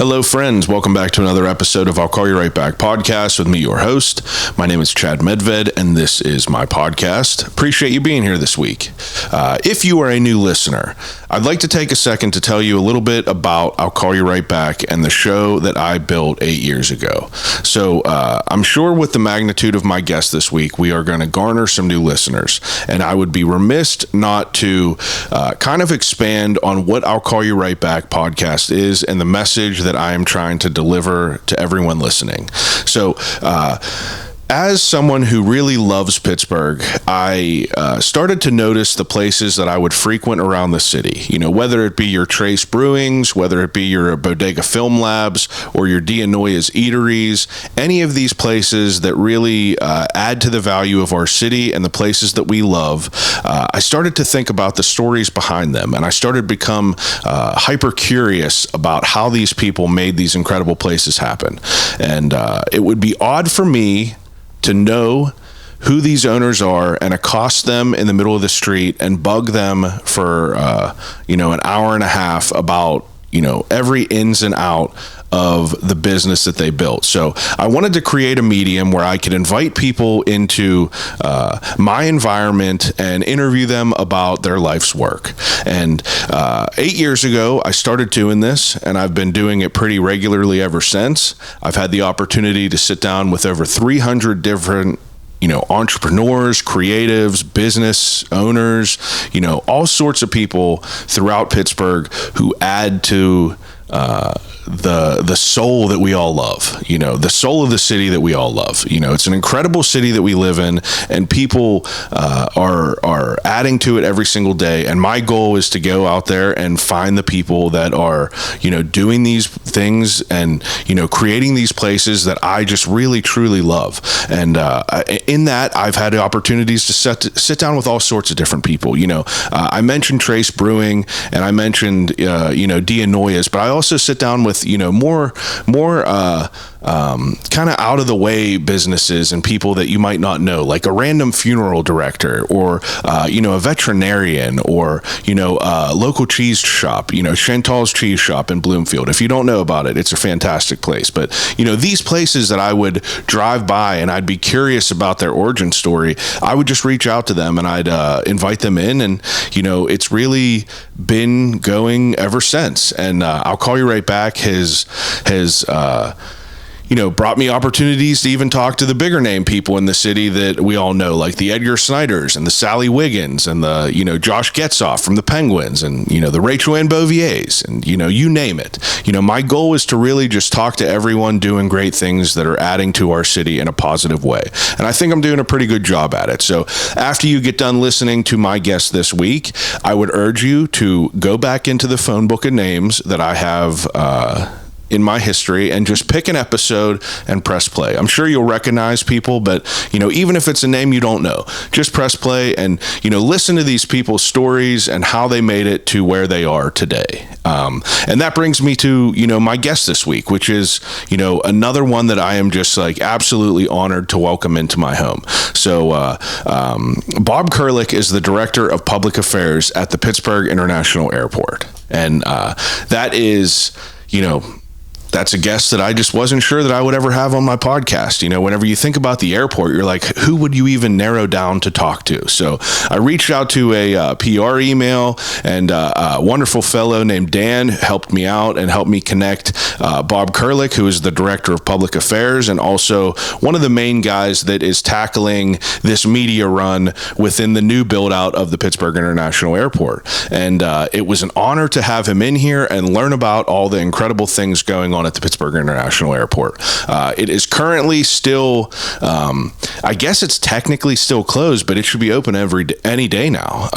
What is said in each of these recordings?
Hello, friends. Welcome back to another episode of I'll Call You Right Back podcast with me, your host. My name is Chad Medved, and this is my podcast. Appreciate you being here this week. If you are a new listener, I'd like to take a second to tell you a little bit about I'll Call You Right Back and the show that I built 8 years ago. So I'm sure with the magnitude of my guest this week, we are going to garner some new listeners, and I would be remiss not to kind of expand on what I'll Call You Right Back podcast is and the message that I am trying to deliver to everyone listening. So, as someone who really loves Pittsburgh, I started to notice the places that I would frequent around the city. You know, whether it be your Trace Brewings, whether it be your Bodega Film Labs, or your Dianoia's Eateries, any of these places that really add to the value of our city and the places that we love, I started to think about the stories behind them, and I started to become hyper curious about how these people made these incredible places happen. And it would be odd for me to know who these owners are and accost them in the middle of the street and bug them for, an hour and a half about, every ins and out of the business that they built. So I wanted to create a medium where I could invite people into my environment and interview them about their life's work. And 8 years ago, I started doing this, and I've been doing it pretty regularly ever since. I've had the opportunity to sit down with over 300 different entrepreneurs, creatives, business owners, all sorts of people throughout Pittsburgh who add to the soul that we all love, the soul of the city that we all love. It's an incredible city that we live in, and people are adding to it every single day. And my goal is to go out there and find the people that are, doing these things and, creating these places that I just really, truly love. And in that, I've had opportunities to sit down with all sorts of different people. I mentioned Trace Brewing, and I mentioned, Dianoia's, but I also sit down with, more kind of out of the way businesses and people that you might not know, like a random funeral director or, a veterinarian or, a local cheese shop, Chantal's Cheese Shop in Bloomfield. If you don't know about it, it's a fantastic place. But, these places that I would drive by and I'd be curious about their origin story, I would just reach out to them and I'd invite them in. And, it's really been going ever since. And I'll Call You Right Back has brought me opportunities to even talk to the bigger name people in the city that we all know, like the Edgar Snyders and the Sally Wiggins and the, Josh Getzoff from the Penguins and, the Rachel Ann Boviers and, you name it. My goal is to really just talk to everyone doing great things that are adding to our city in a positive way. And I think I'm doing a pretty good job at it. So after you get done listening to my guest this week, I would urge you to go back into the phone book of names that I have, in my history, and just pick an episode and press play. I'm sure you'll recognize people, but even if it's a name you don't know, just press play and listen to these people's stories and how they made it to where they are today. And that brings me to my guest this week, which is another one that I am just like absolutely honored to welcome into my home. So Bob Kerlik is the Director of Public Affairs at the Pittsburgh International Airport, and that is that's a guest that I just wasn't sure that I would ever have on my podcast. Whenever you think about the airport, you're like, who would you even narrow down to talk to? So I reached out to a PR email, and a wonderful fellow named Dan helped me out and helped me connect Bob Kerlik, who is the Director of Public Affairs and also one of the main guys that is tackling this media run within the new build out of the Pittsburgh International Airport. And it was an honor to have him in here and learn about all the incredible things going on at the Pittsburgh International Airport. It is currently still, I guess it's technically still closed, but it should be open any day now.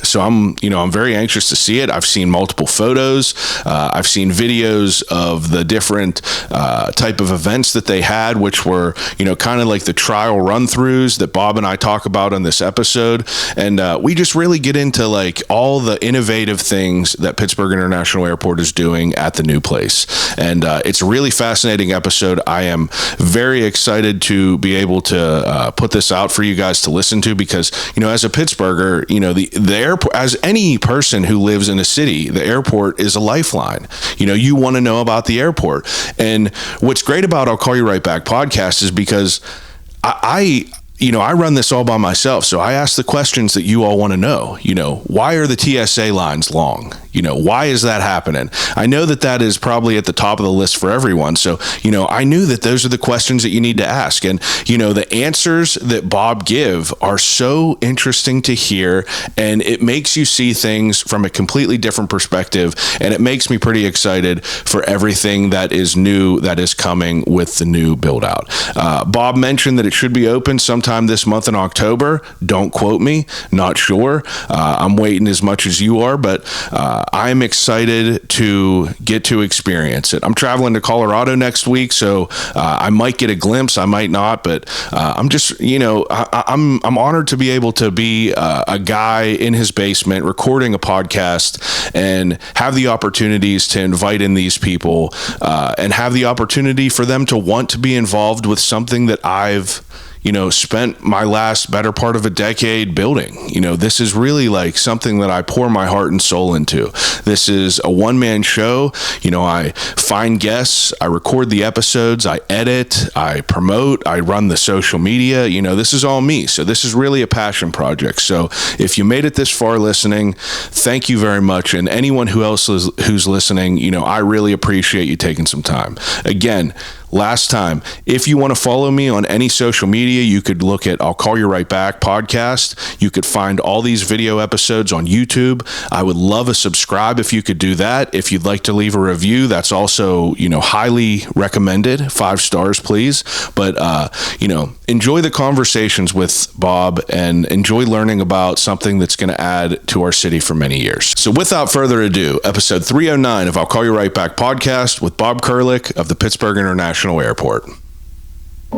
So I'm very anxious to see it. I've seen multiple photos. I've seen videos of the different type of events that they had, which were, kind of like the trial run-throughs that Bob and I talk about on this episode. And we just really get into like all the innovative things that Pittsburgh International Airport is doing at the new place. And And it's a really fascinating episode. I am very excited to be able to put this out for you guys to listen to, because, as a Pittsburgher, the airport, as any person who lives in a city, the airport is a lifeline. You want to know about the airport. And what's great about I'll Call You Right Back podcast is because I run this all by myself. So I ask the questions that you all want to know. Why are the TSA lines long? Why is that happening? I know that is probably at the top of the list for everyone. So, I knew that those are the questions that you need to ask. And, the answers that Bob give are so interesting to hear, and it makes you see things from a completely different perspective. And it makes me pretty excited for everything that is new, that is coming with the new build out. Bob mentioned that it should be open sometime this month in October. Don't quote me, not sure. I'm waiting as much as you are, but I'm excited to get to experience it. I'm traveling to Colorado next week, so I might get a glimpse, I might not, but I'm just, I'm honored to be able to be a guy in his basement recording a podcast and have the opportunities to invite in these people and have the opportunity for them to want to be involved with something that I've spent my last better part of a decade building. This is really like something that I pour my heart and soul into. This is a one-man show. I find guests, I record the episodes, I edit, I promote, I run the social media. This is all me. So this is really a passion project. So if you made it this far listening, thank you very much. And anyone who's listening, I really appreciate you taking some time. Again, last time, if you want to follow me on any social media, you could look at I'll Call You Right Back podcast. You could find all these video episodes on YouTube. I would love a subscribe if you could do that. If you'd like to leave a review, that's also, highly recommended. 5 stars, please. But, enjoy the conversations with Bob and enjoy learning about something that's going to add to our city for many years. So without further ado, episode 309 of I'll Call You Right Back podcast with Bob Kerlik of the Pittsburgh International Airport. I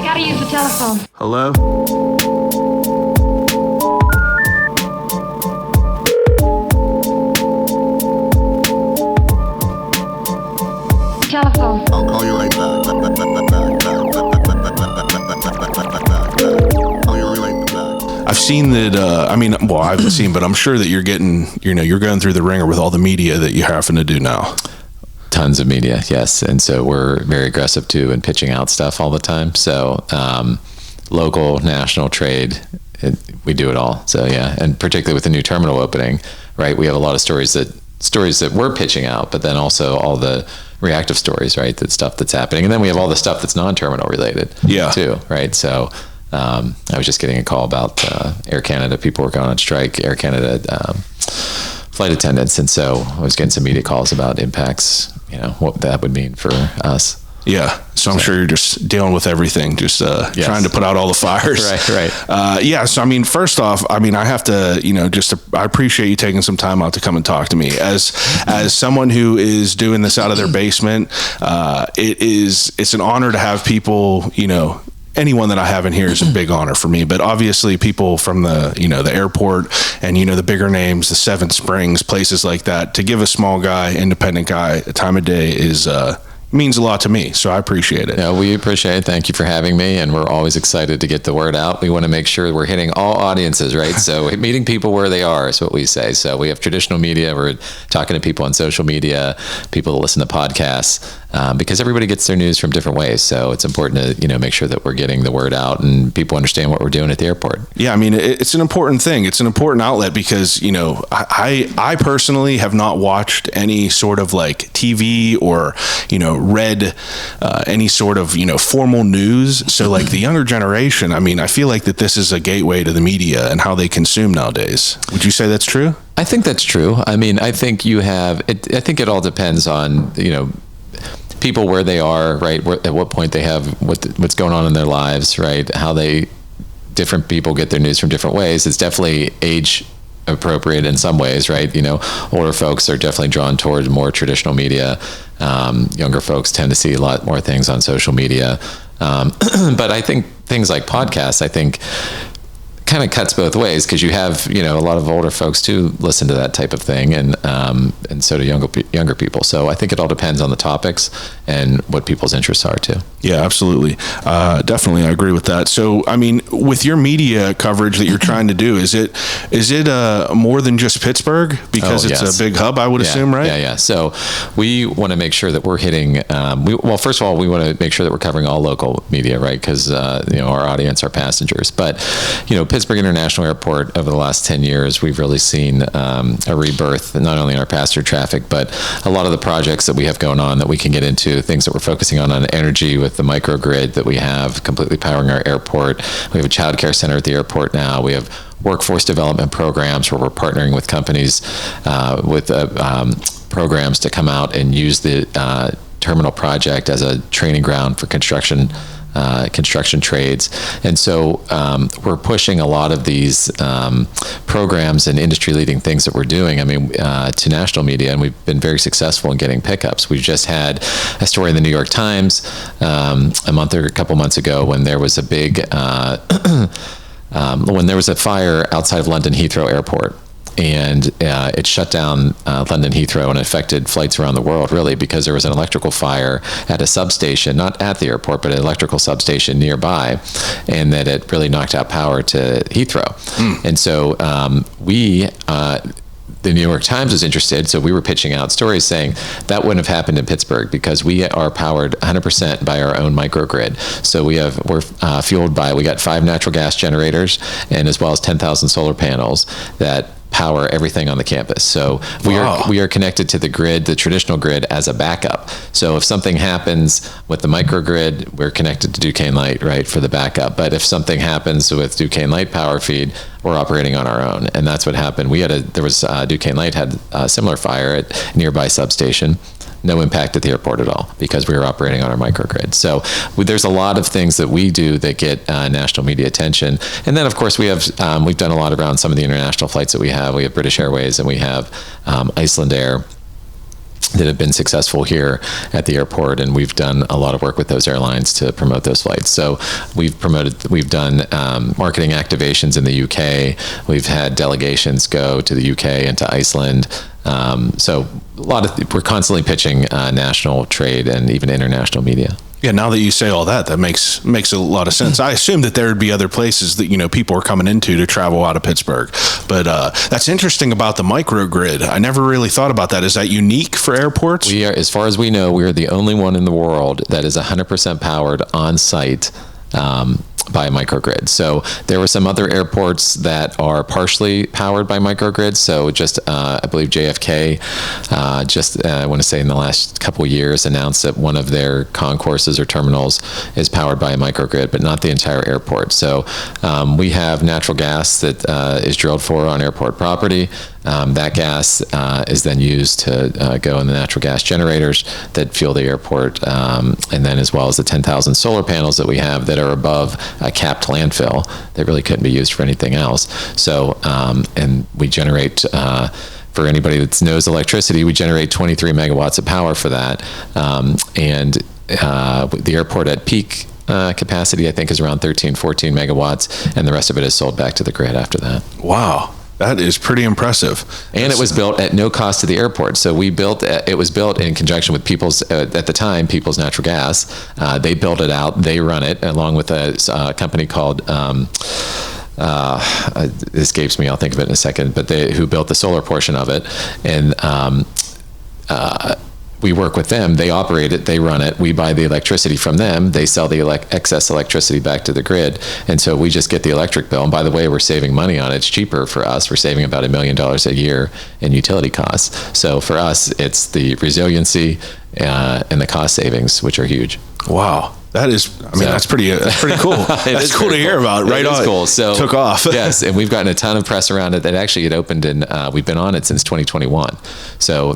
gotta use the telephone. Hello? Telephone. I'll call you right back. I've seen that, I haven't seen, but I'm sure that you're getting, you're going through the ringer with all the media that you're having to do now. Tons of media, yes. And so we're very aggressive too in pitching out stuff all the time. So local, national, trade, we do it all. So yeah, and particularly with the new terminal opening, right? We have a lot of stories that we're pitching out, but then also all the reactive stories, right? That stuff that's happening. And then we have all the stuff that's non-terminal related too, right? So I was just getting a call about Air Canada. People were going on strike, Air Canada flight attendants. And so I was getting some media calls about impacts, what that would mean for us. Yeah. So I'm sure you're just dealing with everything, just trying to put out all the fires. Right. So, first off, I have to, I appreciate you taking some time out to come and talk to me. As someone who is doing this out of their basement, it's an honor to have people, anyone that I have in here is a big honor for me, but obviously people from the airport and, the bigger names, the Seven Springs, places like that, to give a small guy, independent guy a time of day is, means a lot to me. So I appreciate it. Yeah, we appreciate it. Thank you for having me. And we're always excited to get the word out. We want to make sure we're hitting all audiences, right? So meeting people where they are is what we say. So we have traditional media. We're talking to people on social media, people that listen to podcasts, because everybody gets their news from different ways. So it's important to, make sure that we're getting the word out and people understand what we're doing at the airport. Yeah. It's an important thing. It's an important outlet because, I personally have not watched any sort of like TV or, read any sort of, formal news. So like the younger generation, I feel like that this is a gateway to the media and how they consume nowadays. Would you say that's true? I think that's true. I think you have, I think it all depends on, people where they are, right? At what point they have what's going on in their lives, right? How different people get their news from different ways. It's definitely age appropriate in some ways, right? Older folks are definitely drawn towards more traditional media. Younger folks tend to see a lot more things on social media. But I think things like podcasts, kind of cuts both ways, because you have, a lot of older folks too listen to that type of thing, and so do younger people. So I think it all depends on the topics and what people's interests are too. Yeah, absolutely. Definitely. I agree with that. So, I mean, with your media coverage that you're trying to do, is it more than just Pittsburgh? Because it's a big hub, I would assume, right? Yeah. So we want to make sure that we're hitting, first of all, we want to make sure that we're covering all local media, right? Because, our audience are passengers. But, Pittsburgh International Airport, over the last 10 years, we've really seen a rebirth, not only in our passenger traffic, but a lot of the projects that we have going on that we can get into, things that we're focusing on energy with the microgrid that we have completely powering our airport. We have a child care center at the airport now. We have workforce development programs where we're partnering with companies with programs to come out and use the terminal project as a training ground for construction trades. And so we're pushing a lot of these programs and industry-leading things that we're doing, to national media, and we've been very successful in getting pickups. We've just had a story in the New York Times a couple months ago when there was a big when there was a fire outside of London Heathrow Airport. And it shut down London Heathrow and affected flights around the world, really, because there was an electrical fire at a substation, not at the airport, but an electrical substation nearby, and that it really knocked out power to Heathrow. And so the New York Times was interested, so we were pitching out stories saying that wouldn't have happened in Pittsburgh because we are powered 100% by our own microgrid. So we're fueled by, we got 5 natural gas generators and as well as 10,000 solar panels that power everything on the campus. So we are connected to the grid, the traditional grid, as a backup. So if something happens with the microgrid, we're connected to Duquesne Light, right, for the backup. But if something happens with Duquesne Light power feed, we're operating on our own. And that's what happened. Duquesne Light had a similar fire at a nearby substation. No impact at the airport at all because we were operating on our microgrid. So there's a lot of things that we do that get national media attention. And then, of course, we've done a lot around some of the international flights that we have. We have British Airways and we have Iceland Air that have been successful here at the airport, and we've done a lot of work with those airlines to promote those flights. So we've done marketing activations in the UK. We've had delegations go to the UK and to Iceland. So we're constantly pitching national trade and even international media. Yeah, now that you say all that makes a lot of sense. I assume that there would be other places that, people are coming into to travel out of Pittsburgh. But that's interesting about the microgrid. I never really thought about that. Is that unique for airports? We are, as far as we know, we are the only one in the world that is 100% powered on site by a microgrid. So there were some other airports that are partially powered by microgrids. So just, I believe JFK, I want to say in the last couple of years, announced that one of their concourses or terminals is powered by a microgrid, but not the entire airport. So we have natural gas that is drilled for on airport property. That gas is then used to go in the natural gas generators that fuel the airport, and then as well as the 10,000 solar panels that we have that are above a capped landfill that really couldn't be used for anything else. So, and we generate, for anybody that knows electricity, we generate 23 megawatts of power for that. And the airport at peak capacity, I think, is around 13, 14 megawatts, and the rest of it is sold back to the grid after that. Wow. That is pretty impressive. And it was built at no cost to the airport. So it was built in conjunction with People's Natural Gas. They built it out. They run it along with a company called, it escapes me, I'll think of it in a second, but who built the solar portion of it. And we work with them. They operate it. They run it. We buy the electricity from them. They sell the excess electricity back to the grid. And so we just get the electric bill. And by the way, we're saving money on it. It's cheaper for us. We're saving about $1 million a year in utility costs. So for us, it's the resiliency and the cost savings, which are huge. Wow. That's pretty cool. That's cool to hear about. Right on. Cool. So took off. Yes, and we've gotten a ton of press around it. That actually it opened in. We've been on it since 2021. So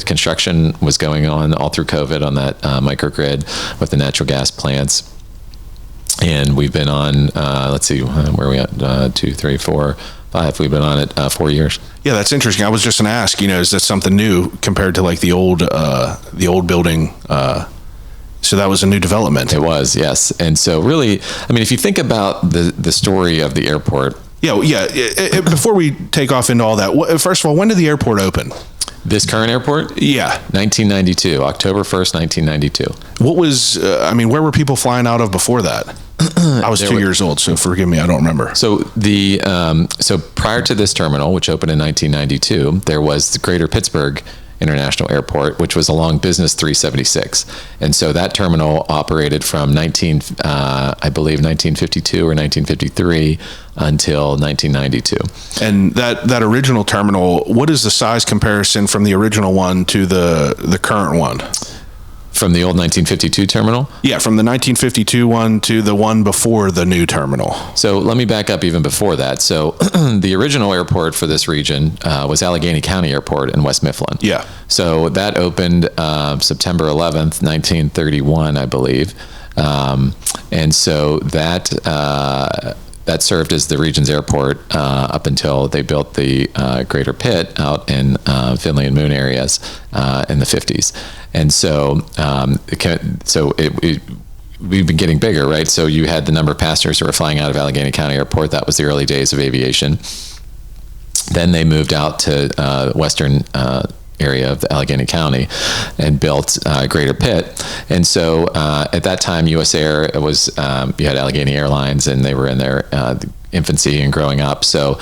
construction was going on all through COVID on that microgrid with the natural gas plants, and we've been on. Let's see, where are we at? 2, 3, 4, 5. We've been on it 4 years. Yeah, that's interesting. I was just going to ask. Is that something new compared to like the old building? So that was a new development. It was, yes. And so really, if you think about the story of the airport, Before we take off into all that, first of all, when did the airport open? This current airport? Yeah. 1992, October 1st, 1992. What was, where were people flying out of before that? I was 2 years old, so forgive me, I don't remember. So so prior to this terminal, which opened in 1992, there was the Greater Pittsburgh International Airport, which was along Business 376. And so that terminal operated from 1952 or 1953 until 1992. And that original terminal, what is the size comparison from the original one to the current one? From the old 1952 terminal? Yeah, from the 1952 one to the one before the new terminal. So let me back up even before that. So the original airport for this region was Allegheny County Airport in West Mifflin. Yeah. So that opened September 11th, 1931, I believe. And so that served as the region's airport up until they built the Greater Pitt out in Finley and Moon areas in the 50s. And so we've been getting bigger, right? So you had the number of passengers who were flying out of Allegheny County Airport. That was the early days of aviation. Then they moved out to western area of Allegheny County and built Greater Pitt. And so at that time, US Air was, you had Allegheny Airlines, and they were in their infancy and growing up. So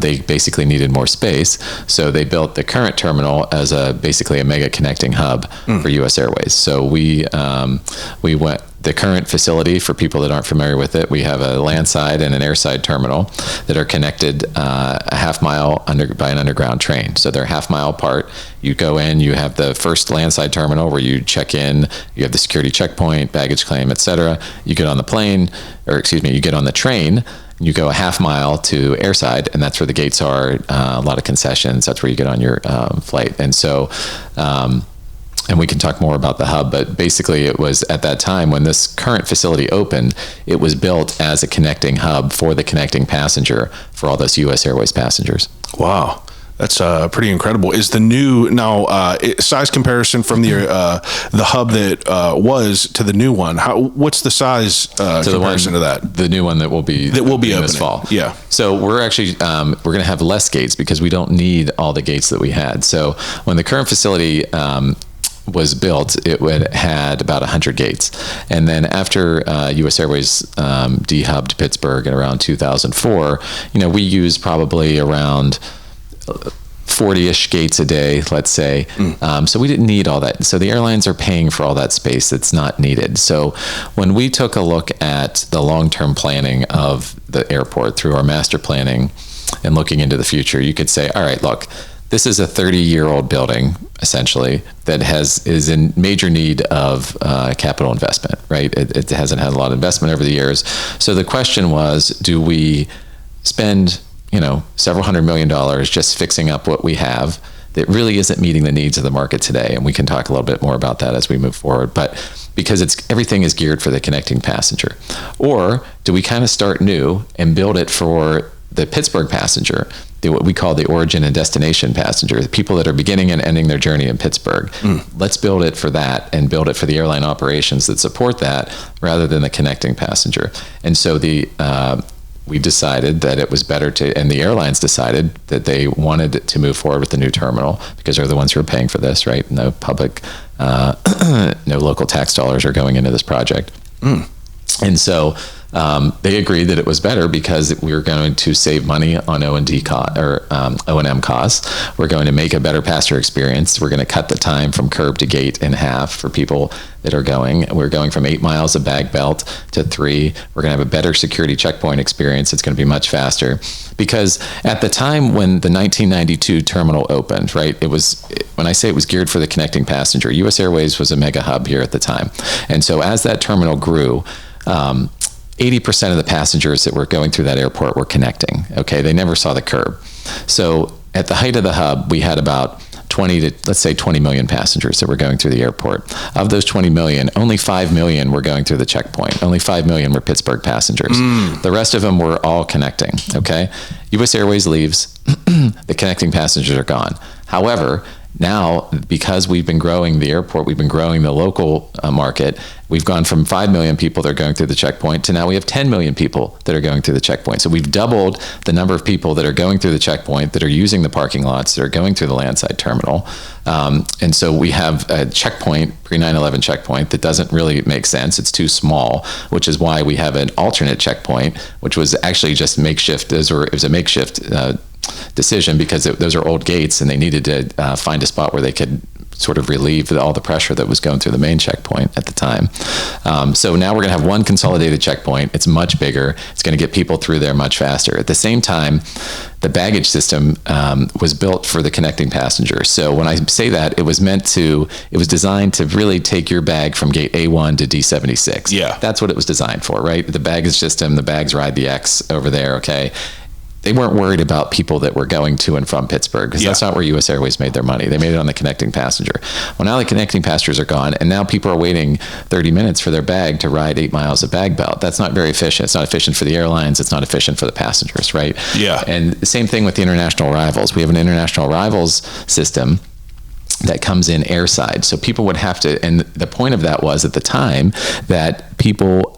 they basically needed more space. So they built the current terminal as basically a mega connecting hub for US Airways. So we went, the current facility, for people that aren't familiar with it, we have a landside and an airside terminal that are connected a half mile by an underground train. So they're half mile apart. You go in, you have the first landside terminal where you check in, you have the security checkpoint, baggage claim, etc. You get on the plane, you get on the train, you go a half mile to airside, and that's where the gates are, a lot of concessions. That's where you get on your flight. And so, and we can talk more about the hub, but basically it was at that time when this current facility opened, it was built as a connecting hub for the connecting passenger for all those US Airways passengers. Wow. That's pretty incredible. Is the new now size comparison from the hub that was to the new one? What's the size comparison to that? The new one that will be opening this fall. Yeah. So we're actually we're going to have less gates because we don't need all the gates that we had. So when the current facility was built, it had about 100 gates. And then after US Airways dehubbed Pittsburgh in around 2004, we used probably around 40-ish gates a day, let's say. So we didn't need all that. So the airlines are paying for all that space that's not needed. So when we took a look at the long-term planning of the airport through our master planning and looking into the future, you could say, all right, look, this is a 30-year-old building, essentially, that is in major need of capital investment, right? It hasn't had a lot of investment over the years. So the question was, do we spend several $100 million just fixing up what we have that really isn't meeting the needs of the market today? And we can talk a little bit more about that as we move forward. But because everything is geared for the connecting passenger. Or do we kind of start new and build it for the Pittsburgh passenger, what we call the origin and destination passenger, the people that are beginning and ending their journey in Pittsburgh. Let's build it for that and build it for the airline operations that support that rather than the connecting passenger. And so we decided that it was better and the airlines decided that they wanted to move forward with the new terminal because they're the ones who are paying for this, right? No public, no local tax dollars are going into this project. And so they agreed that it was better because we were going to save money on O&M costs. We're going to make a better passenger experience. We're going to cut the time from curb to gate in half for people that are going. We're going from 8 miles of bag belt to 3. We're going to have a better security checkpoint experience. It's going to be much faster. Because at the time when the 1992 terminal opened, right, when I say it was geared for the connecting passenger, US Airways was a mega hub here at the time. And so as that terminal grew, 80% of the passengers that were going through that airport were connecting. Okay, they never saw the curb. So at the height of the hub, we had about 20 million passengers that were going through the airport. Of those 20 million, only 5 million were going through the checkpoint. Only 5 million were Pittsburgh passengers. The rest of them were all connecting. Okay, US Airways leaves, the connecting passengers are gone. However, Now, because we've been growing the airport, we've been growing the local market, we've gone from 5 million people that are going through the checkpoint to now we have 10 million people that are going through the checkpoint. So we've doubled the number of people that are going through the checkpoint, that are using the parking lots, that are going through the landside terminal. And so we have a checkpoint, pre-9/11 checkpoint, that doesn't really make sense. It's too small, which is why we have an alternate checkpoint, which was actually just makeshift. It was a makeshift decision because those are old gates and they needed to find a spot where they could sort of relieve all the pressure that was going through the main checkpoint at the time. So now we're going to have one consolidated checkpoint. It's much bigger. It's going to get people through there much faster. At the same time, the baggage system was built for the connecting passengers. So when I say that, it was designed to really take your bag from gate A1 to D76. Yeah. That's what it was designed for, right? The baggage system, the bags ride the X over there, okay? They weren't worried about people that were going to and from Pittsburgh because that's not where U.S. Airways made their money. They made it on the connecting passenger. Well, now the connecting passengers are gone, and now people are waiting 30 minutes for their bag to ride 8 miles of bag belt. That's not very efficient. It's not efficient for the airlines. It's not efficient for the passengers, right? Yeah. And the same thing with the international arrivals. We have an international arrivals system that comes in airside. So people would have to, and the point of that was at the time that people,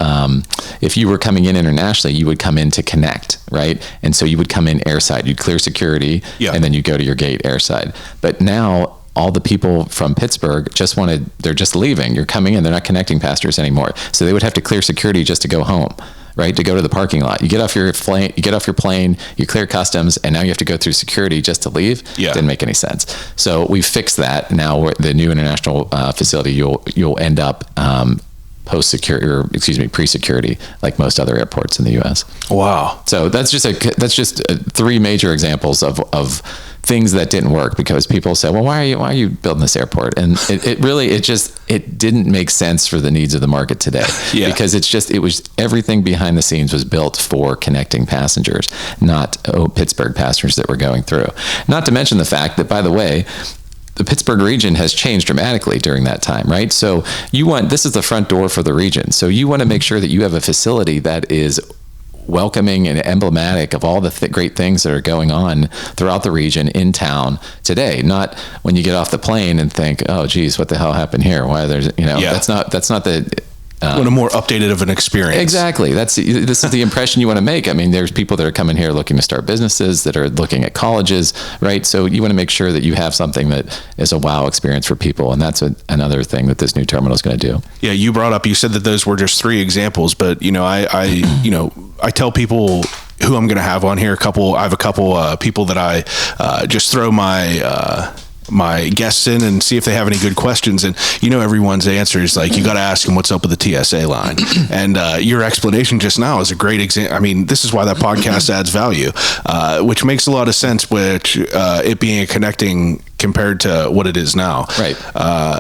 if you were coming in internationally, you would come in to connect, right? And so you would come in airside, you'd clear security, and then you go to your gate airside. But now all the people from Pittsburgh they're just leaving. You're coming in, they're not connecting passengers anymore. So they would have to clear security just to go home, right? To go to the parking lot. You get off your plane, you clear customs, and now you have to go through security just to leave. Yeah. Didn't make any sense. So we fixed that. Now the new international facility, you'll end up pre-security, like most other airports in the U.S. Wow. So that's just three major examples of things that didn't work because people say, well, why are you building this airport? And it didn't make sense for the needs of the market today. Yeah. Because it was everything behind the scenes was built for connecting passengers, not Pittsburgh passengers that were going through. Not to mention the fact that, by the way, the Pittsburgh region has changed dramatically during that time, right? So this is the front door for the region. So you want to make sure that you have a facility that is welcoming and emblematic of all the great things that are going on throughout the region in town today. Not when you get off the plane and think, oh geez, what the hell happened here? Why there's, that's not the, what a more updated of an experience. Exactly. This is the impression you want to make. I mean, there's people that are coming here looking to start businesses, that are looking at colleges, right? So you want to make sure that you have something that is a wow experience for people. And that's another thing that this new terminal is going to do. Yeah. You said that those were just 3 examples, but I tell people who I'm going to have on here. I have a couple people that I just throw my guests in and see if they have any good questions, and everyone's answer is like, you got to ask them what's up with the TSA line. And your explanation just now is a great example. I mean, this is why that podcast adds value, which makes a lot of sense, which it being a connecting compared to what it is now. Right.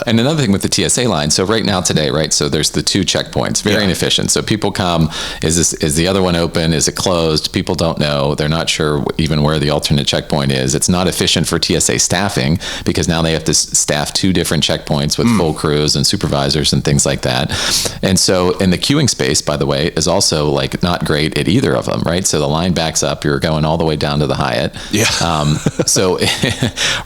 And another thing with the TSA line, so right now today, right, so there's the 2 checkpoints, very inefficient. So people come, is the other one open? Is it closed? People don't know. They're not sure even where the alternate checkpoint is. It's not efficient for TSA staffing because now they have to staff 2 different checkpoints with full crews and supervisors and things like that. And so, and the queuing space, by the way, is also like not great at either of them, right? So the line backs up, you're going all the way down to the Hyatt. Yeah. So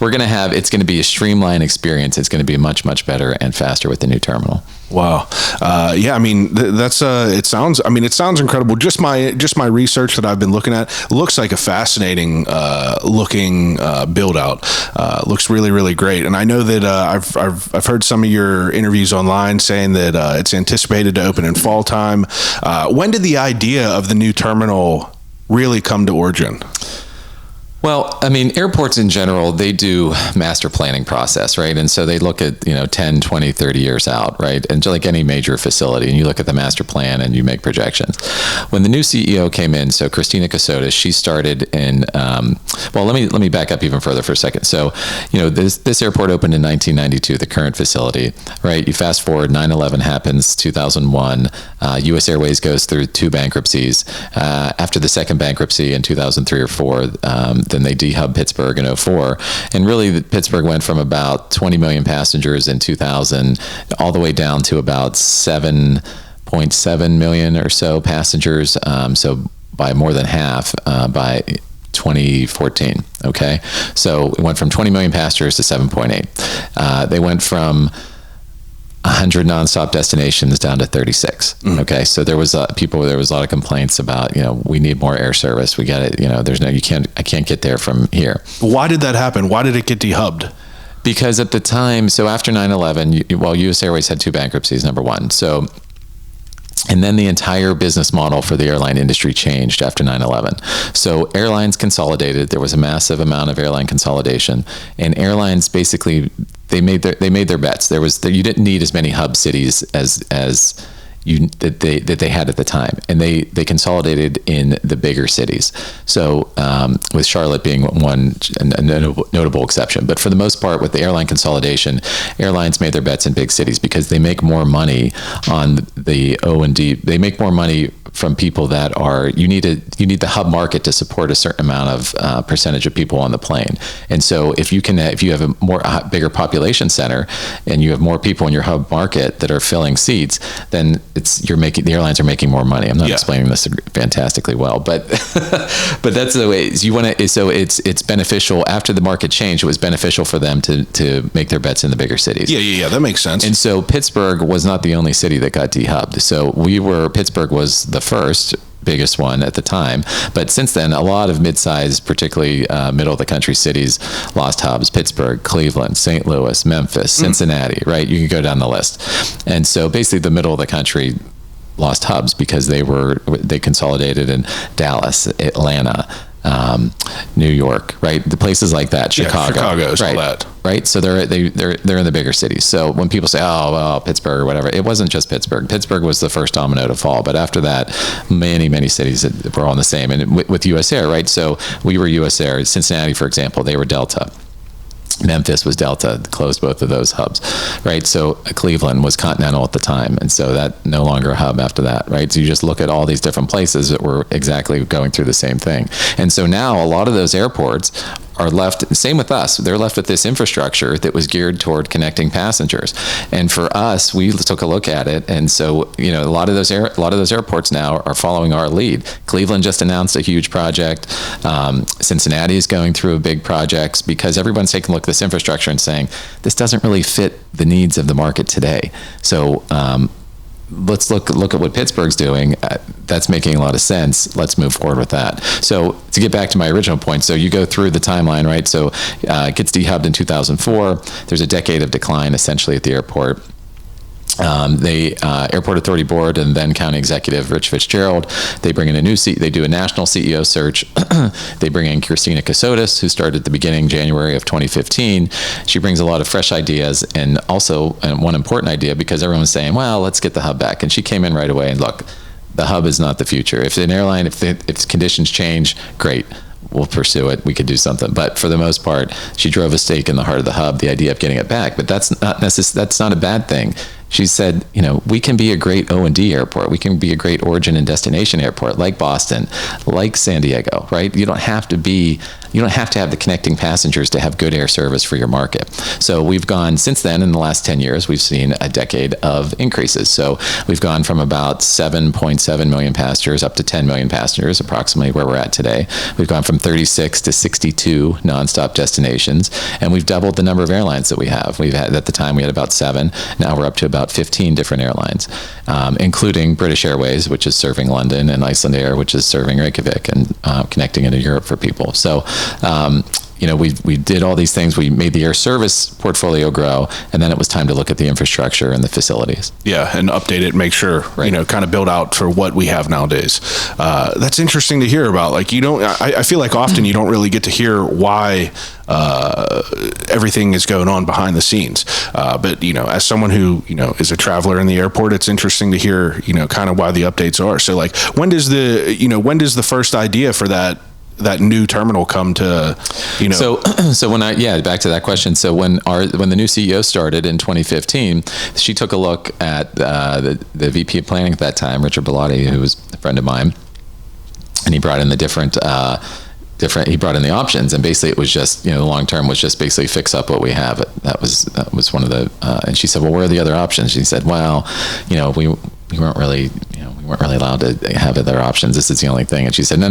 we're going to have, it's going to be a streamlined experience. It's going to be much, much better and faster with the new terminal. Wow. Yeah. I mean, that's it sounds incredible. Just my research that I've been looking at looks like a fascinating looking build out. Looks really, really great. And I know that I've heard some of your interviews online saying that it's anticipated to open in fall time. When did the idea of the new terminal really come to origin? Well, I mean, airports in general, they do master planning process, right? And so they look at, 10, 20, 30 years out, right? And like any major facility, and you look at the master plan and you make projections. When the new CEO came in, so Christina Casotis, she started in, let me back up even further for a second. So, this airport opened in 1992, the current facility, right? You fast forward, 9/11 happens, 2001, U.S. Airways goes through 2 bankruptcies. After the second bankruptcy in 2003 or 4, then they dehub Pittsburgh in 2004. And really, Pittsburgh went from about 20 million passengers in 2000 all the way down to about 7.7 million or so passengers. So by more than half by 2014. Okay. So it went from 20 million passengers to 7.8. They went from 100 nonstop destinations down to 36. Okay. So there was a lot of complaints about, we need more air service. We got it. I can't get there from here. Why did that happen? Why did it get dehubbed? Because at the time, so after 9/11, US Airways had two bankruptcies, number one. And then the entire business model for the airline industry changed after 9/11. So airlines consolidated. There was a massive amount of airline consolidation, and airlines basically they made their bets. You didn't need as many hub cities as that they had at the time, and they consolidated in the bigger cities. So with Charlotte being one a notable exception, but for the most part, with the airline consolidation, airlines made their bets in big cities because they make more money on the O&D. They make more money from people that are you need the hub market to support a certain amount of percentage of people on the plane. And so if you have a bigger population center and you have more people in your hub market that are filling seats, then the airlines are making more money. I'm not explaining this fantastically well, but but that's the way you want to. So it's beneficial. After the market changed, it was beneficial for them to make their bets in the bigger cities. Yeah, that makes sense. And so Pittsburgh was not the only city that got dehubbed. So Pittsburgh was the first biggest one at the time, but since then a lot of mid-sized, particularly middle of the country cities lost hubs. Pittsburgh, Cleveland, St. Louis, Memphis, Cincinnati, right? You can go down the list. And so basically the middle of the country lost hubs because they consolidated in Dallas, Atlanta, New York, right? The places like that, Chicago, right? All that. Right. So they're in the bigger cities. So when people say, oh, well, Pittsburgh or whatever, it wasn't just Pittsburgh. Pittsburgh was the first domino to fall. But after that, many, many cities were all the same. And with US Air, right? So we were US Air. Cincinnati, for example, they were Delta. Memphis was Delta, closed both of those hubs, right? So Cleveland was Continental at the time, and so that no longer a hub after that, right? So you just look at all these different places that were exactly going through the same thing. And so now a lot of those airports are left, same with us, they're left with this infrastructure that was geared toward connecting passengers. And for us, we took a look at it, and so a lot of those airports now are following our lead. Cleveland just announced a huge project. Cincinnati is going through big projects because everyone's taking a look at this infrastructure and saying this doesn't really fit the needs of the market today. So let's look at what Pittsburgh's doing. That's making a lot of sense. Let's move forward with that. So to get back to my original point, so you go through the timeline, right? So it gets dehubbed in 2004. There's a decade of decline essentially at the airport. Airport Authority Board and then County Executive Rich Fitzgerald, they bring in they do a national CEO search. They bring in Christina Cassotis, who started at the beginning, January of 2015. She brings a lot of fresh ideas and also one important idea because everyone's saying, well, let's get the hub back. And she came in right away and look, the hub is not the future. If an airline, if conditions change, great. We'll pursue it. We could do something. But for the most part, she drove a stake in the heart of the hub, the idea of getting it back. But that's not a bad thing. She said, we can be a great O&D airport. We can be a great origin and destination airport like Boston, like San Diego, right? You don't have to have the connecting passengers to have good air service for your market. So we've gone, since then, in the last 10 years, we've seen a decade of increases. So we've gone from about 7.7 million passengers up to 10 million passengers, approximately where we're at today. We've gone from 36 to 62 nonstop destinations, and we've doubled the number of airlines that we have. At the time, we had about 7. Now we're up to about 15 different airlines, including British Airways, which is serving London, and Iceland Air, which is serving Reykjavik and connecting into Europe for people. So, we did all these things. We made the air service portfolio grow, and then it was time to look at the infrastructure and the facilities. Yeah, and update it, make sure, right. Kind of build out for what we have nowadays. That's interesting to hear about. Like, I feel like often you don't really get to hear why everything is going on behind the scenes. But, as someone who, is a traveler in the airport, it's interesting to hear, kind of why the updates are. So, like, when does the first idea for that new terminal come to, So when back to that question. So when the new CEO started in 2015, she took a look at the VP of planning at that time, Richard Bellotti, who was a friend of mine, and he brought in he brought in the options, and basically it was just, the long term was just basically fix up what we have. That was one of the, and she said, well, where are the other options? She said, well, we weren't really weren't really allowed to have other options. This is the only thing. And she said, no.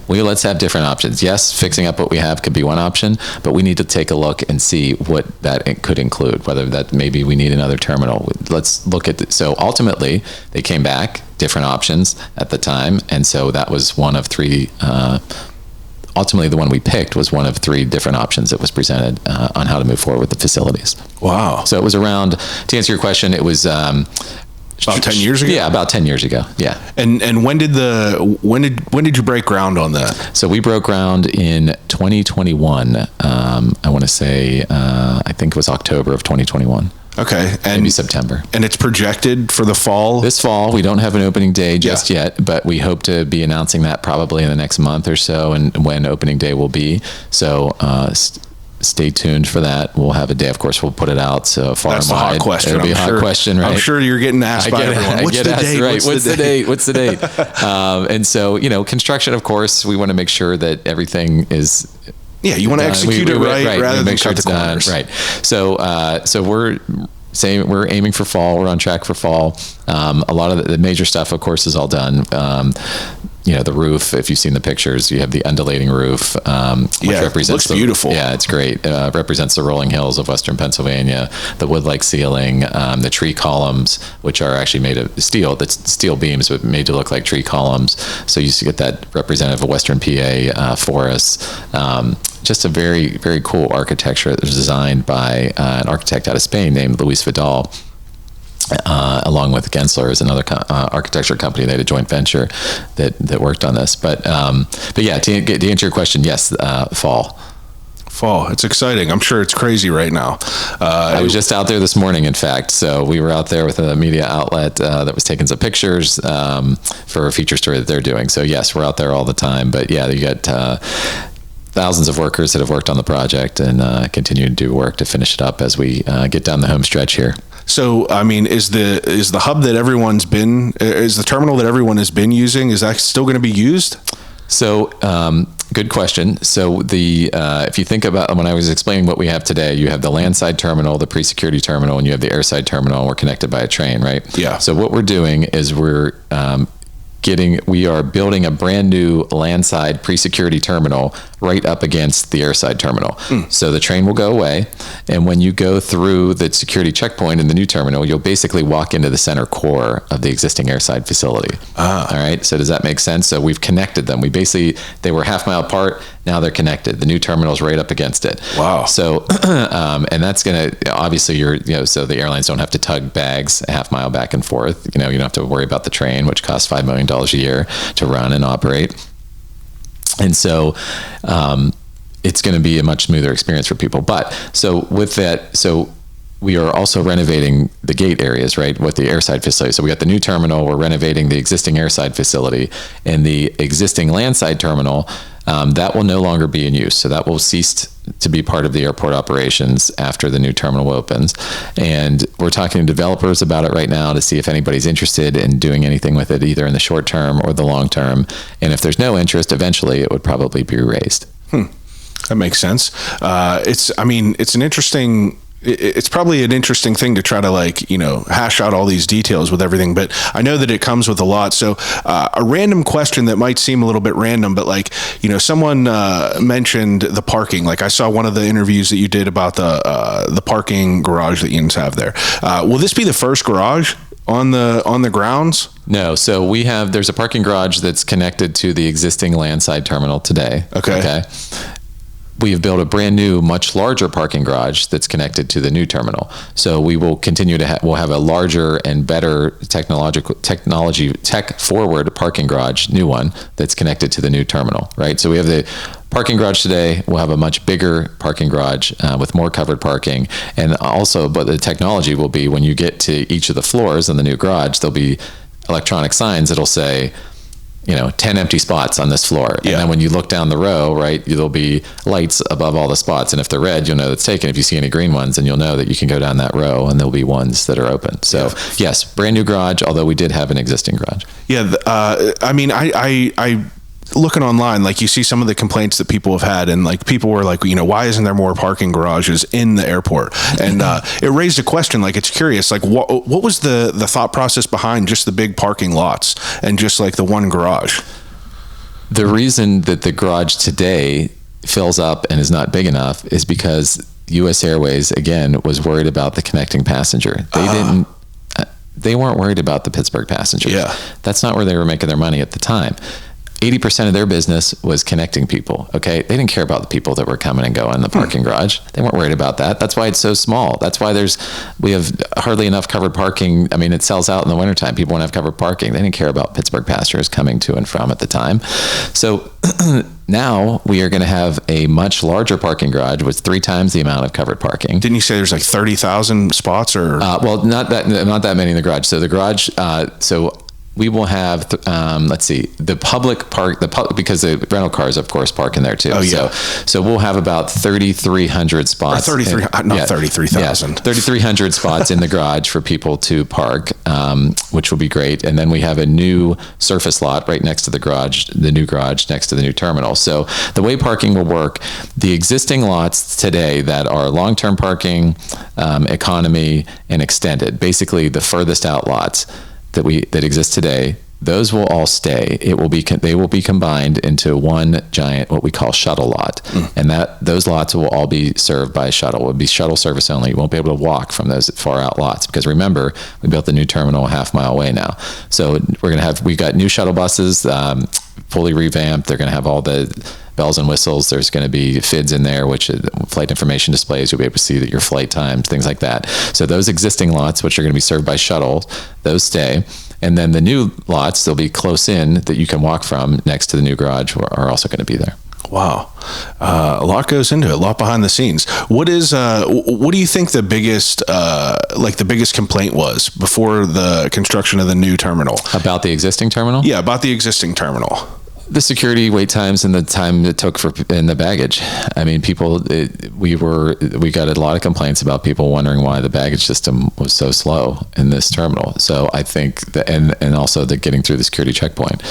Let's have different options. Yes, fixing up what we have could be one option, but we need to take a look and see what that it could include, whether that maybe we need another terminal. Let's look at so ultimately they came back, different options at the time. And so that was one of three, ultimately the one we picked was one of three different options that was presented on how to move forward with the facilities. Wow. So it was around, to answer your question, it was about 10 years ago. Yeah, about 10 years ago. Yeah. And when did you break ground on that? So we broke ground in 2021. I want to say I think it was October of 2021. Okay. And maybe September. And it's projected for the fall? This fall. We don't have an opening day just yet, but we hope to be announcing that probably in the next month or so, and when opening day will be. So stay tuned for that. We'll have a day. Of course, we'll put it out so far That's and wide. That's a hot question. It'll be a hot question, right? I'm sure you're getting asked by everyone. What's the date? Right. What's the date? What's the date? And so, construction, of course, we want to make sure that everything is... Yeah, you want to execute it right rather than cut the corners. Right. So we're aiming for fall. We're on track for fall. A lot of the major stuff, of course, is all done. The roof, if you've seen the pictures, you have the undulating roof, which represents looks beautiful. Yeah, it's great. Represents the rolling hills of Western Pennsylvania, the wood-like ceiling, the tree columns, which are actually made of steel. That's steel beams, but made to look like tree columns. So you get that representative of Western PA forests. Just a very, very cool architecture that was designed by an architect out of Spain named Luis Vidal. Along with Gensler is another architecture company. They had a joint venture that worked on this. But yeah, to answer your question, yes, fall. Fall. It's exciting. I'm sure it's crazy right now. I was just out there this morning, in fact. So we were out there with a media outlet that was taking some pictures for a feature story that they're doing. So yes, we're out there all the time. But yeah, you got thousands of workers that have worked on the project and continue to do work to finish it up as we get down the home stretch here. So, I mean, is the hub that is the terminal that everyone has been using, is that still going to be used? So, good question. So if you think about when I was explaining what we have today, you have the landside terminal, the pre-security terminal, and you have the airside terminal, and we're connected by a train, right? Yeah. So what we're doing is we are building a brand new landside pre-security terminal right up against the airside terminal. So the train will go away, and when you go through the security checkpoint in the new terminal, you'll basically walk into the center core of the existing airside facility. All right. So does that make sense? So we've connected them. They were half mile apart. Now they're connected. The new terminal's right up against it. Wow. So, and that's going to, obviously so the airlines don't have to tug bags a half mile back and forth. You don't have to worry about the train, which costs $5 million a year to run and operate. And so, it's going to be a much smoother experience for people. But so with that, we are also renovating the gate areas, right, with the airside facility. So we got the new terminal, we're renovating the existing airside facility, and the existing landside terminal, that will no longer be in use. So that will cease to be part of the airport operations after the new terminal opens. And we're talking to developers about it right now to see if anybody's interested in doing anything with it, either in the short term or the long term. And if there's no interest, eventually it would probably be raised. That makes sense. It's probably an interesting thing to try to hash out all these details with everything, but I know that it comes with a lot. So a random question that might seem a little bit random, but someone mentioned the parking. I saw one of the interviews that you did about the parking garage that you have there. Will this be the first garage on the grounds? No. So there's a parking garage that's connected to the existing landside terminal today. Okay. We have built a brand new, much larger parking garage that's connected to the new terminal. So we will continue to we'll have a larger and better tech forward parking garage, new one that's connected to the new terminal, right? So we have the parking garage today. We'll have a much bigger parking garage with more covered parking. And also, but the technology will be when you get to each of the floors in the new garage, there'll be electronic signs that'll say, 10 empty spots on this floor. And then when you look down the row, right, there'll be lights above all the spots. And if they're red, you'll know it's taken. If you see any green ones, then you'll know that you can go down that row and there'll be ones that are open. So yes, brand new garage, although we did have an existing garage. Yeah. looking online, like you see some of the complaints that people have had, and like people were like, why isn't there more parking garages in the airport? And it raised a question. Like, it's curious. Like, what was the thought process behind just the big parking lots and just like the one garage? The reason that the garage today fills up and is not big enough is because U.S. Airways, again, was worried about the connecting passenger. They weren't worried about the Pittsburgh passengers. Yeah. That's not where they were making their money at the time. 80% of their business was connecting people, okay? They didn't care about the people that were coming and going in the parking garage. They weren't worried about that. That's why it's so small. That's why we have hardly enough covered parking. I mean, it sells out in the wintertime. People want to have covered parking. They didn't care about Pittsburgh passengers coming to and from at the time. So now we are going to have a much larger parking garage with 3 times the amount of covered parking. Didn't you say there's like 30,000 spots or? Well, not that many in the garage. So the garage, we will have, the public park, because the rental cars, of course, park in there too. Oh, yeah. So we'll have about 3,300 spots. 33,000. 3,300 spots in the garage for people to park, which will be great. And then we have a new surface lot right next to the new garage next to the new terminal. So the way parking will work, the existing lots today that are long-term parking, economy, and extended, basically the furthest out lots that exist today, those will all stay. They will be combined into one giant, what we call shuttle lot, and those lots will all be served by shuttle. It will be shuttle service only. You won't be able to walk from those far out lots because remember, we built the new terminal a half mile away now. So we've got new shuttle buses, fully revamped. They're going to have all the bells and whistles. There's going to be FIDs in there, which is flight information displays. You'll be able to see that your flight times, things like that. So those existing lots, which are going to be served by shuttle, those stay. And then the new lots, they'll be close in that you can walk from next to the new garage are also going to be there. Wow. A lot goes into it, a lot behind the scenes. What do you think the biggest complaint was before the construction of the new terminal? About the existing terminal? Yeah, about the existing terminal. The security wait times and the time it took in the baggage. I mean, we got a lot of complaints about people wondering why the baggage system was so slow in this terminal. So I think that, and also the getting through the security checkpoint.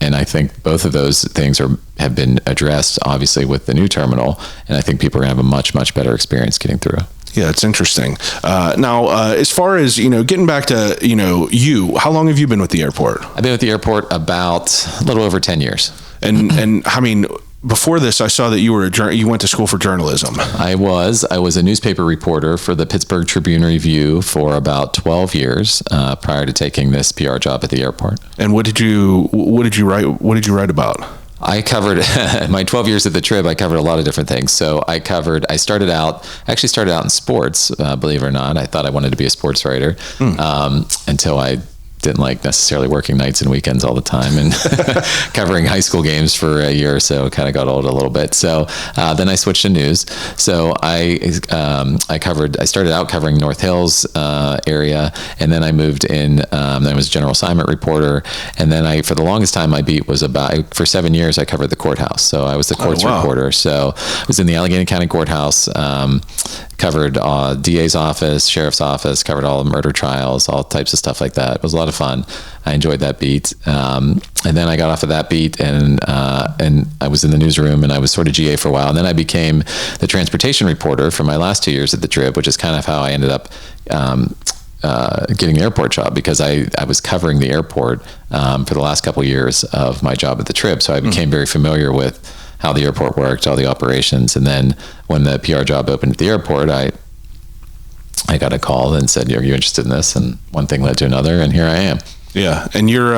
And I think both of those things have been addressed, obviously, with the new terminal. And I think people are going to have a much, much better experience getting through. Yeah, it's interesting. Now, as far as, getting back to, how long have you been with the airport? I've been with the airport about a little over 10 years. And I mean, before this, I saw that you went to school for journalism. I was a newspaper reporter for the Pittsburgh Tribune-Review for about 12 years prior to taking this PR job at the airport. And what did you write? What did you write about? I covered my 12 years at the Trib. I covered a lot of different things. So I started out in sports, believe it or not. I thought I wanted to be a sports writer until I didn't like necessarily working nights and weekends all the time and covering high school games for a year or so. Kind of got old a little bit. So then I switched to news. So I started out covering North Hills area, and then I moved in. Then I was a general assignment reporter, and then for the longest time my beat was for 7 years I covered the courthouse. So I was the courts reporter. So I was in the Allegheny County Courthouse. Covered DA's office, sheriff's office, covered all the murder trials, all types of stuff like that. It was a lot of fun. I enjoyed that beat. And then I got off of that beat and I was in the newsroom and I was sort of GA for a while. And then I became the transportation reporter for my last 2 years at the Trib, which is kind of how I ended up getting the airport job, because I was covering the airport for the last couple of years of my job at the Trib. So I became very familiar with how the airport worked, all the operations. And then when the PR job opened at the airport, I got a call and said, "Are you interested in this?" And one thing led to another, and here I am. Yeah. And your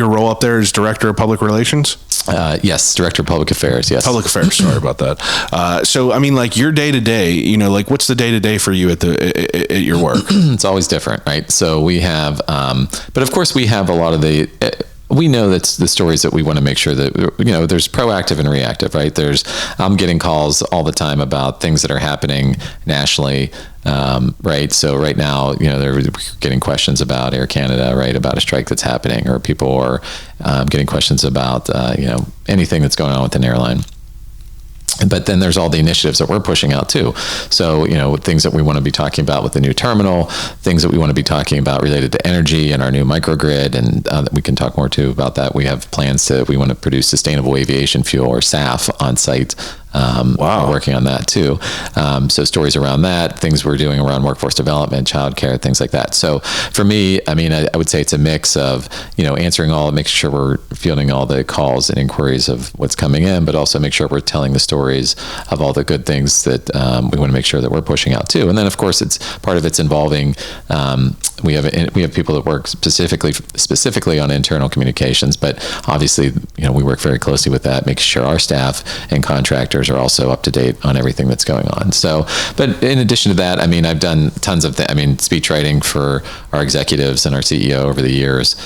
role up there is Director of Public Relations? Yes, Director of Public Affairs, yes. Public Affairs, sorry about that. So, I mean, like your day-to-day, what's the day-to-day for you at your work? It's always different, right? So we have, but of course we have a lot of we know that's the stories that we want to make sure that, there's proactive and reactive, right? I'm getting calls all the time about things that are happening nationally, right? So right now, they're getting questions about Air Canada, right? About a strike that's happening, or people are getting questions about, anything that's going on with an airline. But then there's all the initiatives that we're pushing out too. So, things that we want to be talking about with the new terminal, things that we want to be talking about related to energy and our new microgrid, and we can talk more too about that. We have plans we want to produce sustainable aviation fuel, or SAF, on site. Wow. We're working on that too. So stories around that, things we're doing around workforce development, childcare, things like that. So for me, I would say it's a mix of, answering making sure we're fielding all the calls and inquiries of what's coming in, but also make sure we're telling the stories of all the good things that we want to make sure that we're pushing out too. And then of course, part of it's involving, we have people that work specifically on internal communications, but obviously, we work very closely with that, making sure our staff and contractors are also up to date on everything that's going on. So, but in addition to that, I've done tons of speech writing for our executives and our CEO over the years.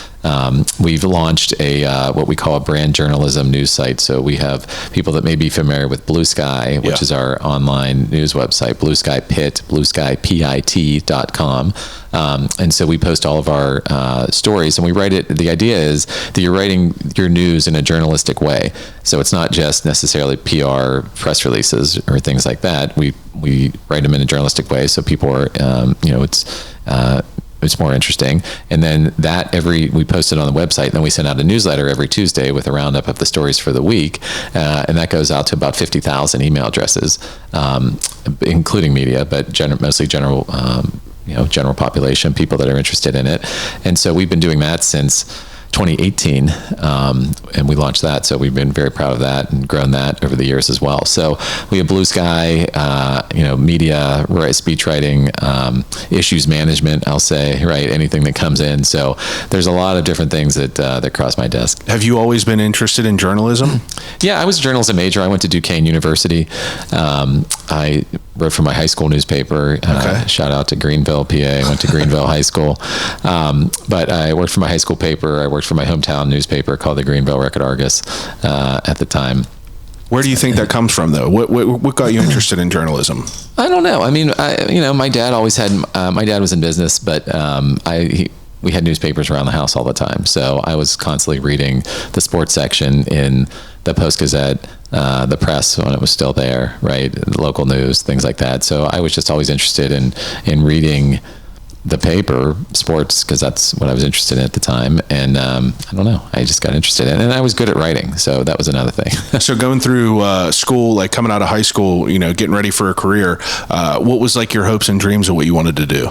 We've launched what we call a brand journalism news site. So we have people that may be familiar with Blue Sky, which is our online news website, Blue Sky Pitt, blueskypit.com. And so we post all of our stories, and we write it. The idea is that you're writing your news in a journalistic way. So it's not just necessarily PR press releases or things like that. We write them in a journalistic way, so people are, it's more interesting. And then we post it on the website, and then we send out a newsletter every Tuesday with a roundup of the stories for the week. And that goes out to about 50,000 email addresses, including media, but mostly general population, people that are interested in it. And so we've been doing that since 2018, and we launched that. So we've been very proud of that and grown that over the years as well. So we have Blue Sky, media, speech writing, issues management, I'll say, right? Anything that comes in. So there's a lot of different things that cross my desk. Have you always been interested in journalism? Yeah, I was a journalism major. I went to Duquesne University. I wrote for my high school newspaper. Shout out to Greenville, PA. I went to Greenville High School. But I worked for my high school paper. I worked for my hometown newspaper called the Greenville Record-Argus at the time. Where do you think that comes from, though? What got you interested in journalism? I don't know. My dad always had. My dad was in business, but we had newspapers around the house all the time. So I was constantly reading the sports section in the Post-Gazette, the Press when it was still there, right? Local news, things like that. So I was just always interested in reading the paper, sports, because that's what I was interested in at the time. And I don't know, I just got interested in it. And I was good at writing, so that was another thing. So going through school, like coming out of high school, getting ready for a career, what was like your hopes and dreams of what you wanted to do?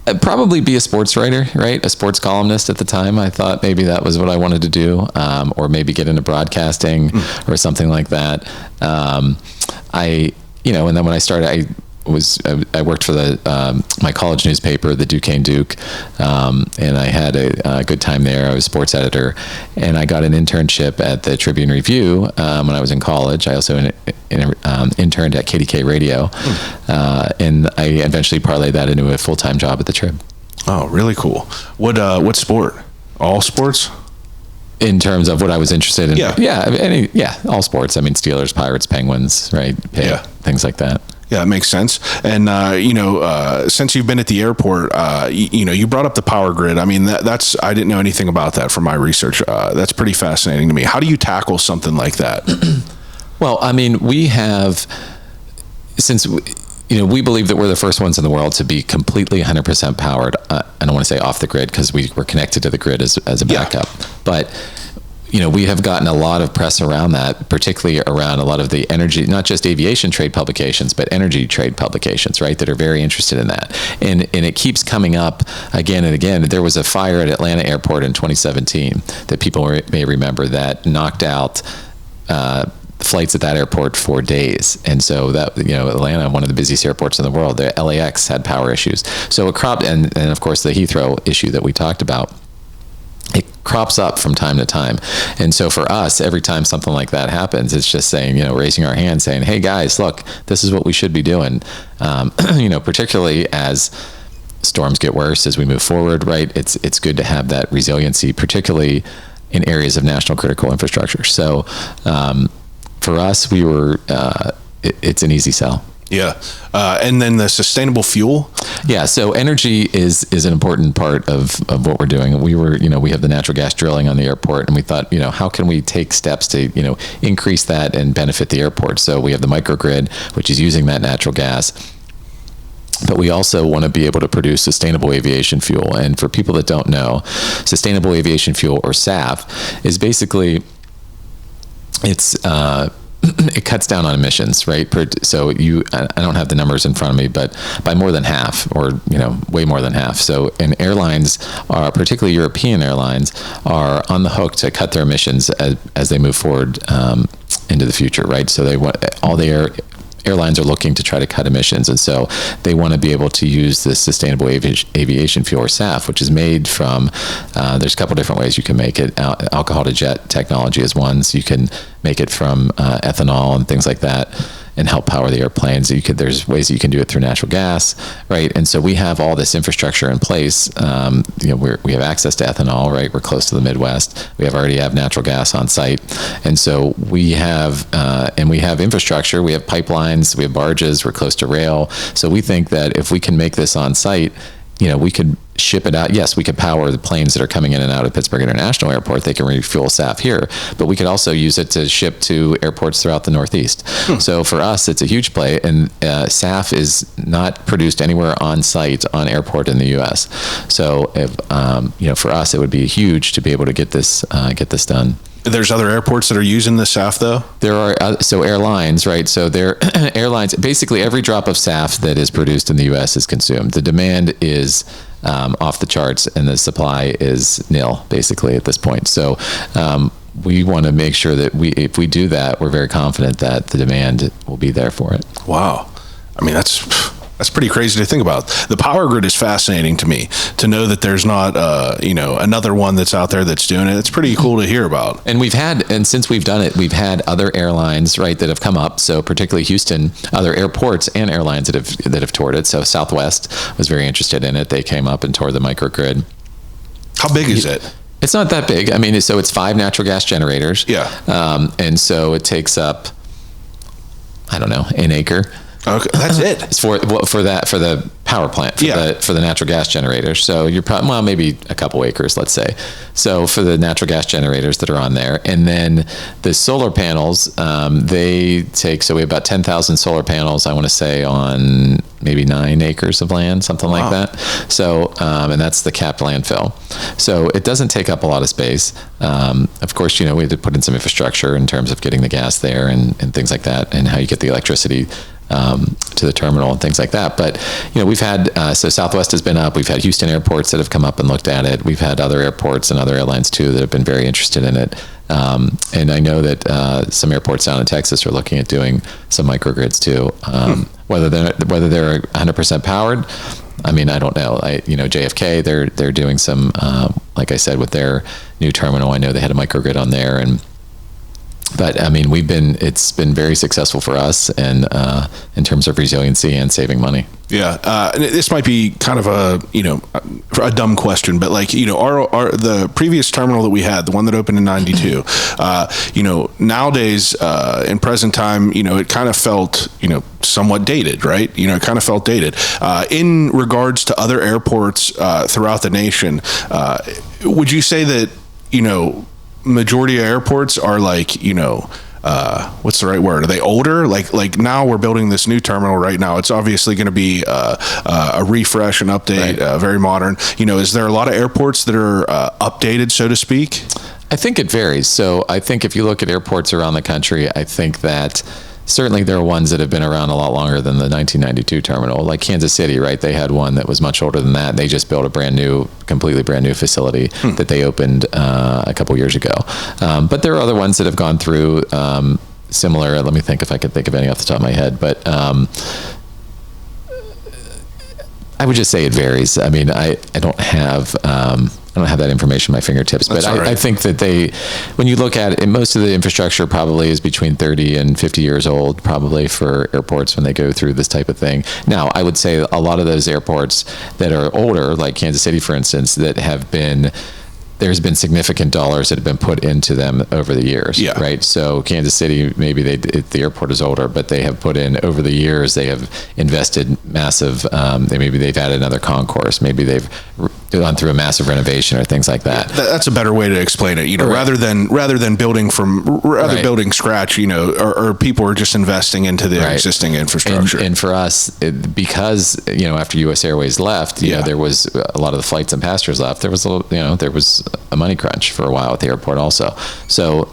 I'd probably be a sports writer, right? A sports columnist at the time. I thought maybe that was what I wanted to do, or maybe get into broadcasting or something like that. And then when I started, I worked for my college newspaper, the Duquesne Duke, and I had a good time there. I was sports editor, and I got an internship at the Tribune Review when I was in college. I also interned at KDK Radio, and I eventually parlayed that into a full-time job at the Trib. Oh, really cool. What sport? All sports? In terms of what I was interested in? Yeah. All sports. Steelers, Pirates, Penguins, right? Things like that. Yeah, it makes sense. And, since you've been at the airport, you brought up the power grid. I didn't know anything about that from my research. That's pretty fascinating to me. How do you tackle something like that? Well, we have, since we believe that we're the first ones in the world to be completely 100% powered. I don't want to say off the grid, because we're connected to the grid as a backup. But we have gotten a lot of press around that, particularly around a lot of the energy, not just aviation trade publications, but energy trade publications, right, that are very interested in that. And it keeps coming up again and again. There was a fire at Atlanta Airport in 2017 that people may remember that knocked out flights at that airport for days. And so that, Atlanta, one of the busiest airports in the world, the LAX had power issues. So it cropped, and of course the Heathrow issue that we talked about, it crops up from time to time. And so for us, every time something like that happens, it's just saying, raising our hand saying, hey guys, look, this is what we should be doing. Particularly as storms get worse, as we move forward, right? It's good to have that resiliency, particularly in areas of national critical infrastructure. So, for us, it's an easy sell. Yeah. And then the sustainable fuel. Yeah. So energy is an important part of what we're doing. We have the natural gas drilling on the airport, and we thought, how can we take steps to, increase that and benefit the airport? So we have the microgrid, which is using that natural gas. But we also want to be able to produce sustainable aviation fuel. And for people that don't know, sustainable aviation fuel, or SAF, is basically, it cuts down on emissions, right? So I don't have the numbers in front of me, but by more than half, or way more than half. So, and airlines particularly European airlines, are on the hook to cut their emissions as they move forward into the future, right? So they want all the airlines are looking to try to cut emissions, and so they want to be able to use this sustainable aviation fuel, or SAF, which is made from, there's a couple different ways you can make it. Alcohol to jet technology is one, so you can make it from ethanol and things like that and help power the airplanes. There's ways that you can do it through natural gas, right? And so we have all this infrastructure in place. We have access to ethanol, right? We're close to the Midwest. We already have natural gas on site, and so we have infrastructure. We have pipelines. We have barges. We're close to rail. So we think that if we can make this on site, we could ship it out. Yes, we could power the planes that are coming in and out of Pittsburgh International Airport. They can refuel SAF here, but we could also use it to ship to airports throughout the Northeast. So for us, it's a huge play, and SAF is not produced anywhere on site on airport in the U.S. So if, for us, it would be huge to be able to get this done. There's other airports that are using the SAF, though? There are, airlines, right? So airlines, basically every drop of SAF that is produced in the U.S. is consumed. The demand is off the charts, and the supply is nil, basically, at this point. So we want to make sure that if we do that, we're very confident that the demand will be there for it. Wow. I mean, that's pretty crazy to think about. The power grid is fascinating to me, to know that there's not, another one that's out there that's doing it. It's pretty cool to hear about. And since we've done it, we've had other airlines, right, that have come up. So particularly Houston, other airports and airlines that have toured it. So Southwest was very interested in it. They came up and toured the microgrid. How big is it? It's not that big. I mean, so it's 5 natural gas generators. Yeah. And so it takes up, I don't know, an acre. Okay, that's it. It's for the power plant, for the natural gas generators. So you're probably, maybe a couple acres, let's say. So for the natural gas generators that are on there, and then the solar panels, they take. So we have about 10,000 solar panels, I want to say, on maybe 9 acres of land, something like that. So and that's the capped landfill. So it doesn't take up a lot of space. Of course, we have to put in some infrastructure in terms of getting the gas there and things like that, and how you get the electricity to the terminal and things like that. But, we've had, so Southwest has been up. We've had Houston airports that have come up and looked at it. We've had other airports and other airlines too that have been very interested in it. And I know that some airports down in Texas are looking at doing some microgrids too. Whether they're 100% powered, I mean, I don't know. JFK, they're doing some, like I said, with their new terminal. I know they had a microgrid on there, but I mean, it's been very successful for us, and in terms of resiliency and saving money. Yeah, this might be kind of a dumb question, but the previous terminal that we had, the one that opened in '92, nowadays in present time, it kind of felt somewhat dated, right? It kind of felt dated. In regards to other airports throughout the nation, would you say that majority of airports are what's the right word? Are they older? Like now we're building this new terminal right now. It's obviously going to be a refresh and update, right. Very modern. Is there a lot of airports that are updated, so to speak? I think it varies. So I think if you look at airports around the country, I think that certainly there are ones that have been around a lot longer than the 1992 terminal, like Kansas City, right? They had one that was much older than that. They just built a completely brand new facility that they opened a couple years ago. But there are other ones that have gone through similar. Let me think if I can think of any off the top of my head. But I would just say it varies. I mean, I don't have that information at my fingertips, but I think that when you look at it, most of the infrastructure probably is between 30 and 50 years old, probably, for airports when they go through this type of thing. Now, I would say a lot of those airports that are older, like Kansas City, for instance, that have been there's been significant dollars that have been put into them over the years, right? So Kansas City, maybe the airport is older, but they have put in over the years, they have invested massive, maybe they've added another concourse, maybe they've gone through a massive renovation or things like that. That's a better way to explain it, rather than building from building scratch, or people are just investing into the existing infrastructure. And for us, because, after U.S. Airways left, there was a lot of the flights and passengers left. There was there was a money crunch for a while at the airport also. So,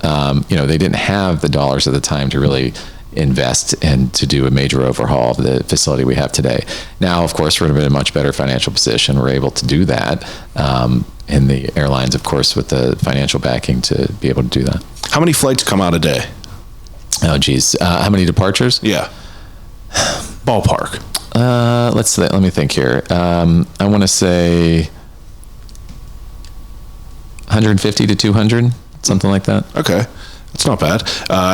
they didn't have the dollars at the time to really invest and to do a major overhaul of the facility we have today. Now, of course, we're in a much better financial position. We're able to do that. And the airlines, of course, with the financial backing to be able to do that. How many flights come out a day? Oh, geez. How many departures? Yeah. Ballpark. Let me think here. I want to say 150 to 200, something like that. Okay. That's not bad.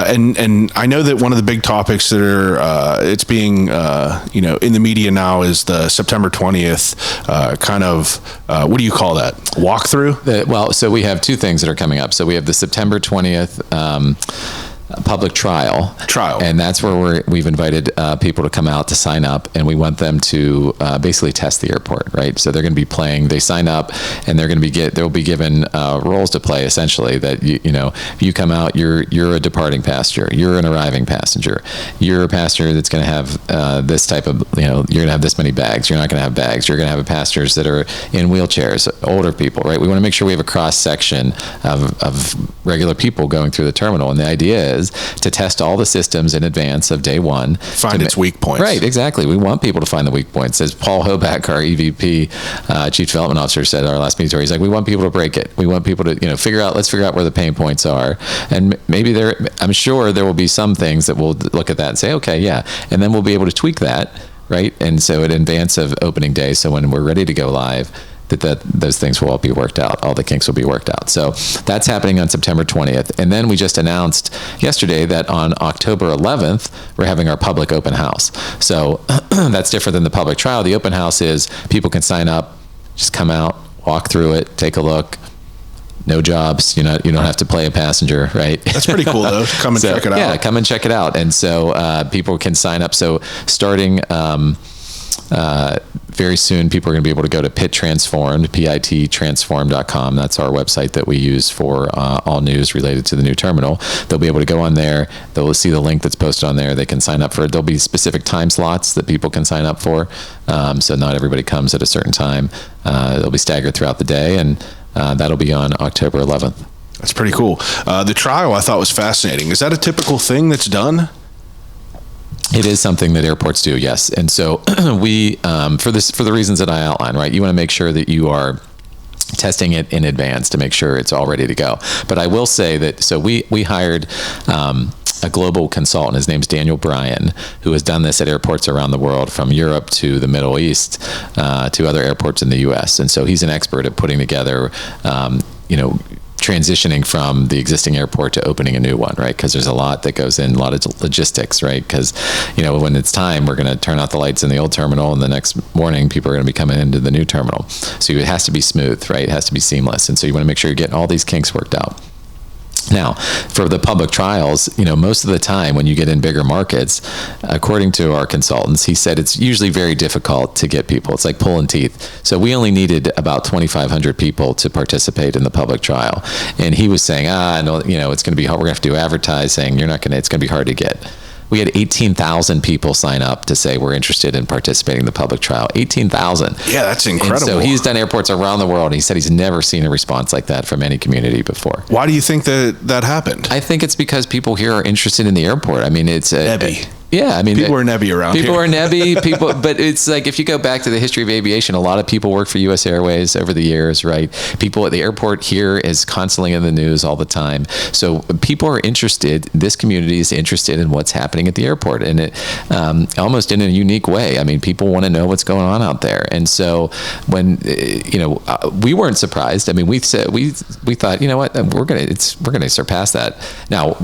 And I know that one of the big topics that are, it's being, in the media now is the September 20th what do you call that? Walkthrough? So we have two things that are coming up. So we have the September 20th, public trial, and that's where we've invited people to come out to sign up, and we want them to basically test the airport, right? So they're going to be playing. They sign up, and they're going to be they'll be given roles to play. Essentially, that if you come out, you're a departing passenger, you're an arriving passenger, you're a passenger that's going to have this type of you're going to have this many bags. You're not going to have bags. You're going to have passengers that are in wheelchairs, older people, right? We want to make sure we have a cross section of regular people going through the terminal, and the idea is to test all the systems in advance of day one. Find its weak points. Right, exactly. We want people to find the weak points. As Paul Hoback, our EVP, Chief Development Officer, said at our last meeting, he's like, we want people to break it. We want people to, let's figure out where the pain points are. And maybe I'm sure there will be some things that we'll look at that and say, okay, yeah. And then we'll be able to tweak that, right? And so in advance of opening day, so when we're ready to go live, that those things will all be worked out. All the kinks will be worked out. So that's happening on September 20th. And then we just announced yesterday that on October 11th, we're having our public open house. So that's different than the public trial. The open house is people can sign up, just come out, walk through it, take a look. No jobs. You don't have to play a passenger, right? That's pretty cool, though. Come and check it out. Yeah, come and check it out. And so people can sign up. So starting very soon, people are going to be able to go to pittransformed.com. That's our website that we use for all news related to the new terminal. They'll be able to go on there. They'll see the link that's posted on there. They can sign up for it. There'll be specific time slots that people can sign up for. So not everybody comes at a certain time. They'll be staggered throughout the day, and that'll be on October 11th. That's pretty cool. The trial I thought was fascinating. Is that a typical thing that's done? It is something that airports do, yes. And so we, for the reasons that I outlined, right? You want to make sure that you are testing it in advance to make sure it's all ready to go. But I will say that, so we hired a global consultant. His name's Daniel Bryan, who has done this at airports around the world, from Europe to the Middle East to other airports in the U.S. And so he's an expert at putting together, transitioning from the existing airport to opening a new one, right? Because there's a lot that goes in, a lot of logistics, right? Because, when it's time, we're going to turn out the lights in the old terminal, and the next morning, people are going to be coming into the new terminal. So it has to be smooth, right? It has to be seamless. And so you want to make sure you're getting all these kinks worked out. Now, for the public trials, most of the time when you get in bigger markets, according to our consultants, he said it's usually very difficult to get people. It's like pulling teeth. So we only needed about 2,500 people to participate in the public trial. And he was saying, no, it's going to be hard. We're going to have to do advertising. It's going to be hard to get. We had 18,000 people sign up to say we're interested in participating in the public trial. 18,000. Yeah, that's incredible. And so he's done airports around the world. And he said he's never seen a response like that from any community before. Why do you think that happened? I think it's because people here are interested in the airport. I mean, it's Nebby. Yeah, I mean, people are nebby around here. People are nebby. But it's like, if you go back to the history of aviation, a lot of people work for U.S. Airways over the years, right? People at the airport here is constantly in the news all the time. So people are interested. This community is interested in what's happening at the airport, and it almost in a unique way. I mean, people want to know what's going on out there, and so when we weren't surprised. I mean, we thought, what, we're gonna surpass that. Now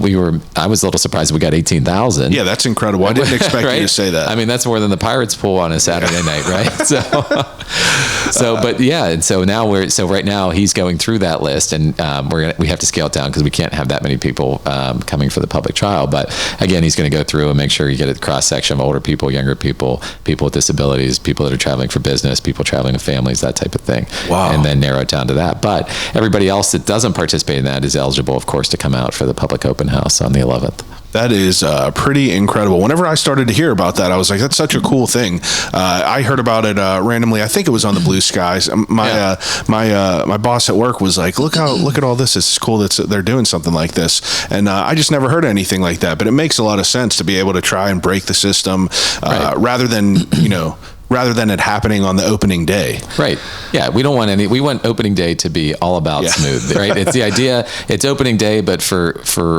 I was a little surprised we got 18,000. Yeah, that's incredible. incredible. I didn't expect right? you to say that. I mean, that's more than the Pirates pool on a Saturday night, right? But yeah, and so now right now he's going through that list, and we have to scale it down because we can't have that many people coming for the public trial. But again, he's going to go through and make sure you get a cross section of older people, younger people, people with disabilities, people that are traveling for business, people traveling with families, that type of thing. Wow. And then narrow it down to that. But everybody else that doesn't participate in that is eligible, of course, to come out for the public open house on the 11th. That is pretty incredible. Whenever I started to hear about that, I was like, that's such a cool thing. I heard about it randomly. I think it was on the Blue Skies. My boss at work was like, look at all this. It's cool that they're doing something like this. And I just never heard anything like that. But it makes a lot of sense to be able to try and break the system rather than it happening on the opening day. Right. Yeah. We want opening day to be all about smooth, right? It's the idea, it's opening day, but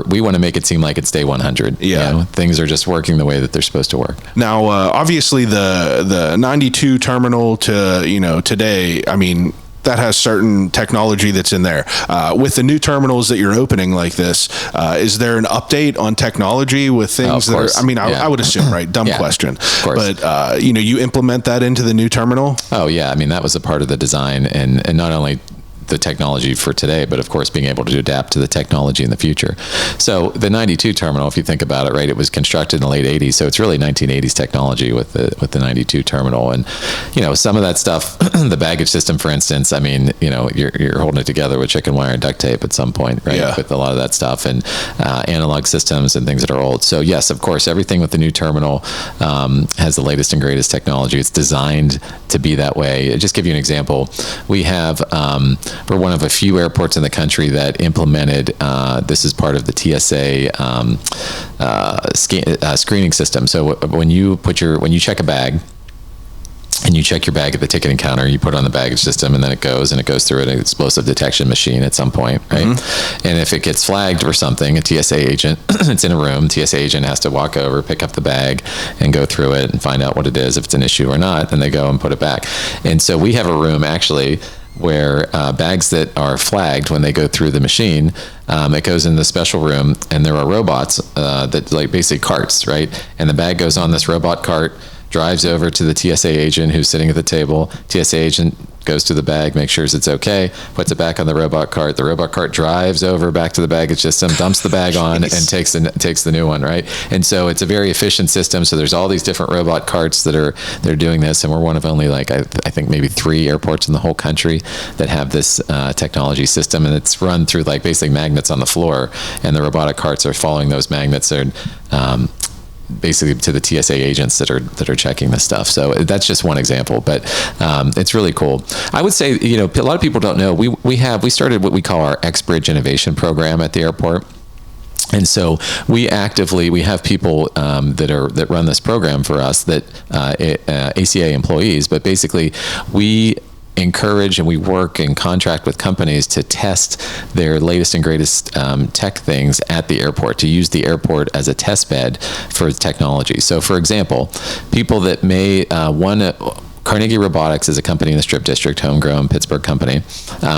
we want to make it seem like it's day 100. Yeah. Things are just working the way that they're supposed to work. Now, obviously the 92 terminal to, today, I mean, that has certain technology that's in there. with the new terminals that you're opening like this, is there an update on technology with things that are, I mean, I would assume, right? Dumb question. Of course. But, you implement that into the new terminal? Oh, yeah. I mean, that was a part of the design, and not only the technology for today, but of course being able to adapt to the technology in the future. So the 92 terminal, if you think about it, right, it was constructed in the late 80s, so it's really 1980s technology with the 92 terminal. And some of that stuff, the baggage system, for instance, I mean, you're holding it together with chicken wire and duct tape at some point, right? Yeah. With a lot of that stuff, and analog systems and things that are old. So yes, of course, everything with the new terminal has the latest and greatest technology. It's designed to be that way. I'll just give you an example. We have we're one of a few airports in the country that implemented, this is part of the TSA screening system. So when you check a bag, and you check your bag at the ticketing counter, you put it on the baggage system, and then it goes through an explosive detection machine at some point, right? Mm-hmm. And if it gets flagged for something, a TSA agent, it's in a room, TSA agent has to walk over, pick up the bag, and go through it and find out what it is, if it's an issue or not, then they go and put it back. And so we have a room, actually, where bags that are flagged, when they go through the machine, it goes in the special room, and there are robots that, like, basically carts, right? And the bag goes on this robot cart, drives over to the TSA agent who's sitting at the table. TSA agent goes to the bag, makes sure it's okay, puts it back on the robot cart. The robot cart drives over back to the baggage system, dumps the bag on, and takes the new one, right? And so it's a very efficient system. So there's all these different robot carts they're doing this, and we're one of only, like, I think maybe 3 airports in the whole country that have this technology system, and it's run through, like, basically magnets on the floor, and the robotic carts are following those magnets. Basically to the TSA agents that are checking this stuff. So that's just one example, but it's really cool. I would say, a lot of people don't know, we started what we call our X-Bridge Innovation Program at the airport. And so we have people that run this program for us, that ACA employees, but basically we encourage and we work and contract with companies to test their latest and greatest tech things at the airport, to use the airport as a test bed for technology. So, for example, people that may Carnegie Robotics is a company in the Strip District, homegrown Pittsburgh company.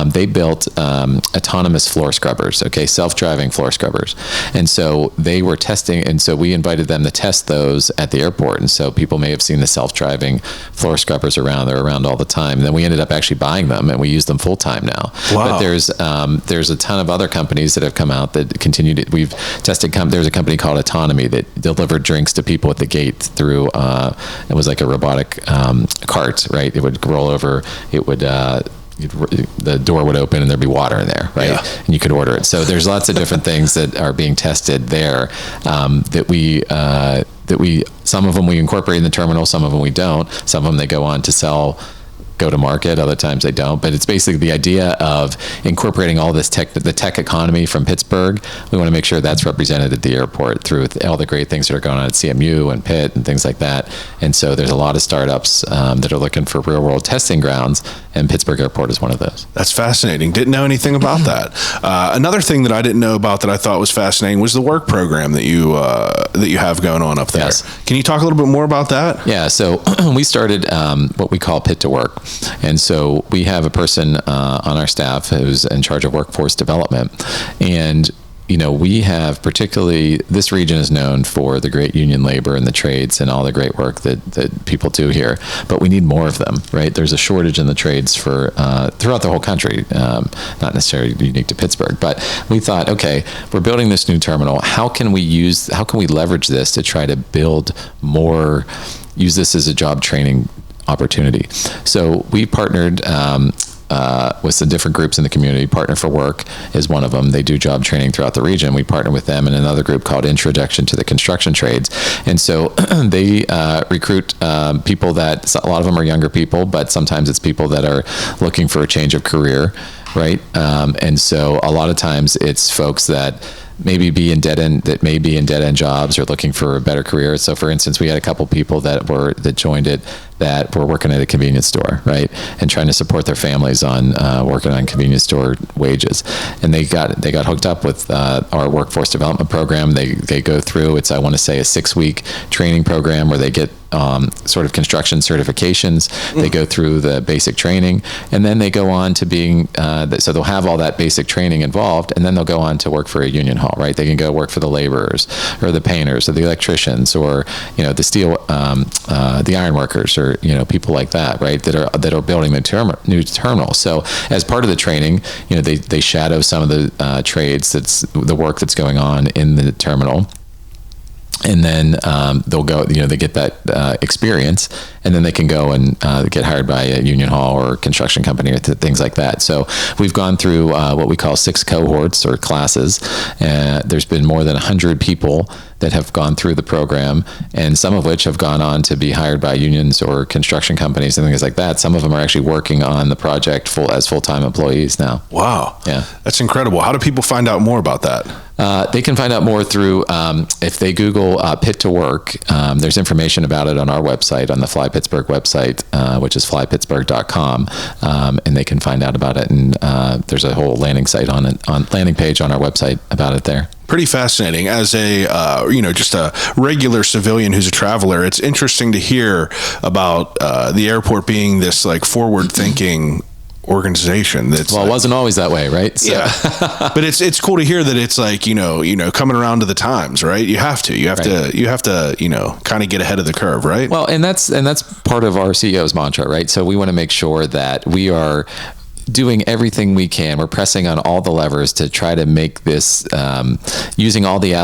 They built autonomous floor scrubbers, self-driving floor scrubbers. And so they were testing, and so we invited them to test those at the airport. And so people may have seen the self-driving floor scrubbers around. They're around all the time. And then we ended up actually buying them, and we use them full-time now. Wow. But there's a ton of other companies that have come out that continue to, we've tested, there's a company called Autonomy that delivered drinks to people at the gate through, it was like a robotic cart, right? It would roll over, it would the door would open and there'd be water in there, right? Yeah. And you could order it. So there's lots of different things that are being tested there, that we some of them we incorporate in the terminal, some of them we don't. Some of them they go on to go to market, other times they don't. But it's basically the idea of incorporating all this the tech economy from Pittsburgh. We want to make sure that's represented at the airport through all the great things that are going on at CMU and Pitt and things like that. And so there's a lot of startups that are looking for real world testing grounds, and Pittsburgh Airport is one of those. That's fascinating. Didn't know anything about that. Another thing that I didn't know about that I thought was fascinating was the work program that you have going on up there. Yes. Can you talk a little bit more about that? Yeah. So we started what we call Pit to Work. And so we have a person on our staff who's in charge of workforce development. And we have, particularly, this region is known for the great union labor and the trades and all the great work that people do here, but we need more of them, right? There's a shortage in the trades for throughout the whole country, not necessarily unique to Pittsburgh, but we thought, okay, we're building this new terminal. How can we leverage this to try to build more, use this as a job training opportunity? So we partnered with some different groups in the community. Partner for Work is one of them. They do job training throughout the region. We partner with them and another group called Introduction to the Construction Trades. And so they recruit people that, a lot of them are younger people, but sometimes it's people that are looking for a change of career, right? And so a lot of times it's folks that may be in dead end jobs or looking for a better career. So for instance, we had a couple people that joined it that were working at a convenience store, right, and trying to support their families on working on convenience store wages. And they got hooked up with our workforce development program. They go through, it's, I want to say, a 6-week training program where they get sort of construction certifications. They go through the basic training, and then they go on to being, so they'll have all that basic training involved, and then they'll go on to work for a union hall, right? They can go work for the laborers or the painters or the electricians or, the steel, the iron workers, or, people like that, right? That are building the new terminal. So as part of the training, they shadow some of the trades, that's the work that's going on in the terminal. And then they'll go, they get that experience, and then they can go and get hired by a union hall or construction company or things like that. So we've gone through what we call 6 cohorts or classes. There's been more than 100 people that have gone through the program, and some of which have gone on to be hired by unions or construction companies and things like that. Some of them are actually working on the project as full-time employees now. Wow. Yeah. That's incredible. How do people find out more about that? They can find out more through, if they Google Pit to Work, there's information about it on our website, on the Fly Pittsburgh website, which is flypittsburgh.com, and they can find out about it. And there's a whole landing page on our website about it there. Pretty fascinating. As a, just a regular civilian who's a traveler, it's interesting to hear about the airport being this like forward-thinking organization. That's it wasn't always that way, right? So. Yeah, but it's cool to hear that it's like coming around to the times, right? You have to kind of get ahead of the curve, right? Well, and that's part of our CEO's mantra, right? So we want to make sure that we are doing everything we can. We're pressing on all the levers to try to make this using all the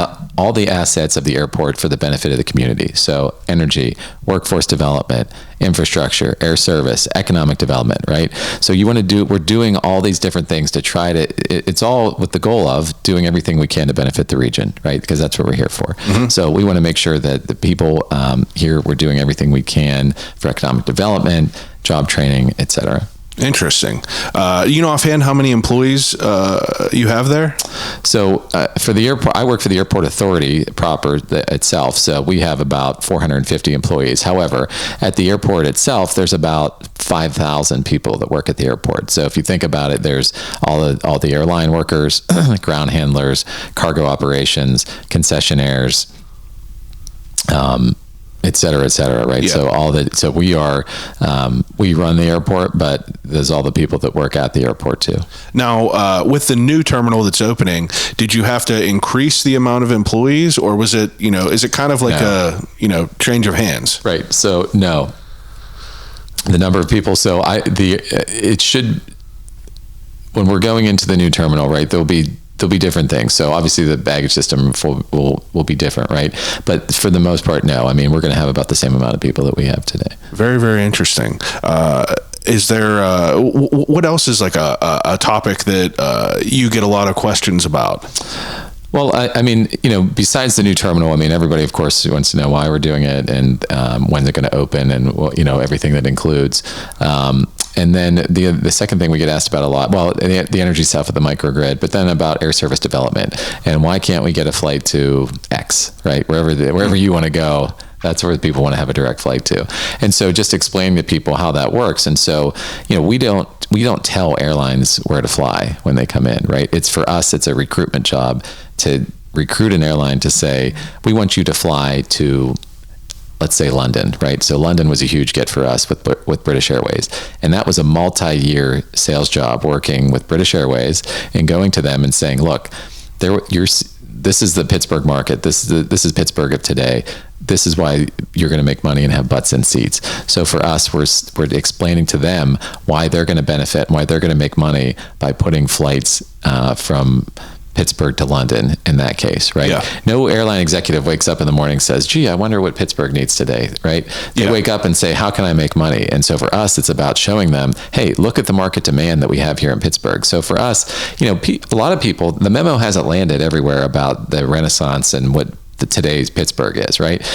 assets of the airport for the benefit of the community. So energy, workforce development, infrastructure, air service, economic development, right? So we're doing all these different things to try to, it's all with the goal of doing everything we can to benefit the region, right? Because that's what we're here for. Mm-hmm. So we want to make sure that the people here, we're doing everything we can for economic development, job training, et cetera. Interesting. Offhand how many employees you have there? So for the airport, I work for the Airport Authority proper itself. So we have about 450 employees. However, at the airport itself, there's about 5,000 people that work at the airport. So if you think about it, there's all the airline workers, ground handlers, cargo operations, concessionaires, et cetera, right? Yeah. So we run the airport, but there's all the people that work at the airport too. Now, with the new terminal that's opening, did you have to increase the amount of employees, or was it, is it kind of like a change of hands? Right. So no, the number of people. So when we're going into the new terminal, right, there'll be different things. So obviously the baggage system will be different, right? But for the most part, no. I mean, we're going to have about the same amount of people that we have today. Very, very interesting. Is there, what else is like a topic that you get a lot of questions about? Well, I mean, besides the new terminal, I mean, everybody, of course, wants to know why we're doing it and when they're going to open and, everything that includes. And then the second thing we get asked about a lot, well, the energy stuff with the microgrid, but then about air service development and why can't we get a flight to X, right? Wherever you want to go, that's where people want to have a direct flight to. And so just explaining to people how that works. And so, we don't tell airlines where to fly when they come in, right? It's for us, it's a recruitment job to recruit an airline to say, we want you to fly to, let's say, London, right? So London was a huge get for us with British Airways. And that was a multi-year sales job working with British Airways and going to them and saying, look, This is the Pittsburgh market. This is Pittsburgh of today. This is why you're going to make money and have butts in seats. So for us, we're explaining to them why they're going to benefit, why they're going to make money by putting flights from Pittsburgh to London in that case, right? Yeah. No airline executive wakes up in the morning and says, gee, I wonder what Pittsburgh needs today, right? They wake up and say, how can I make money? And so for us, it's about showing them, hey, look at the market demand that we have here in Pittsburgh. So for us, a lot of people, the memo hasn't landed everywhere about the Renaissance and what today's Pittsburgh is, right?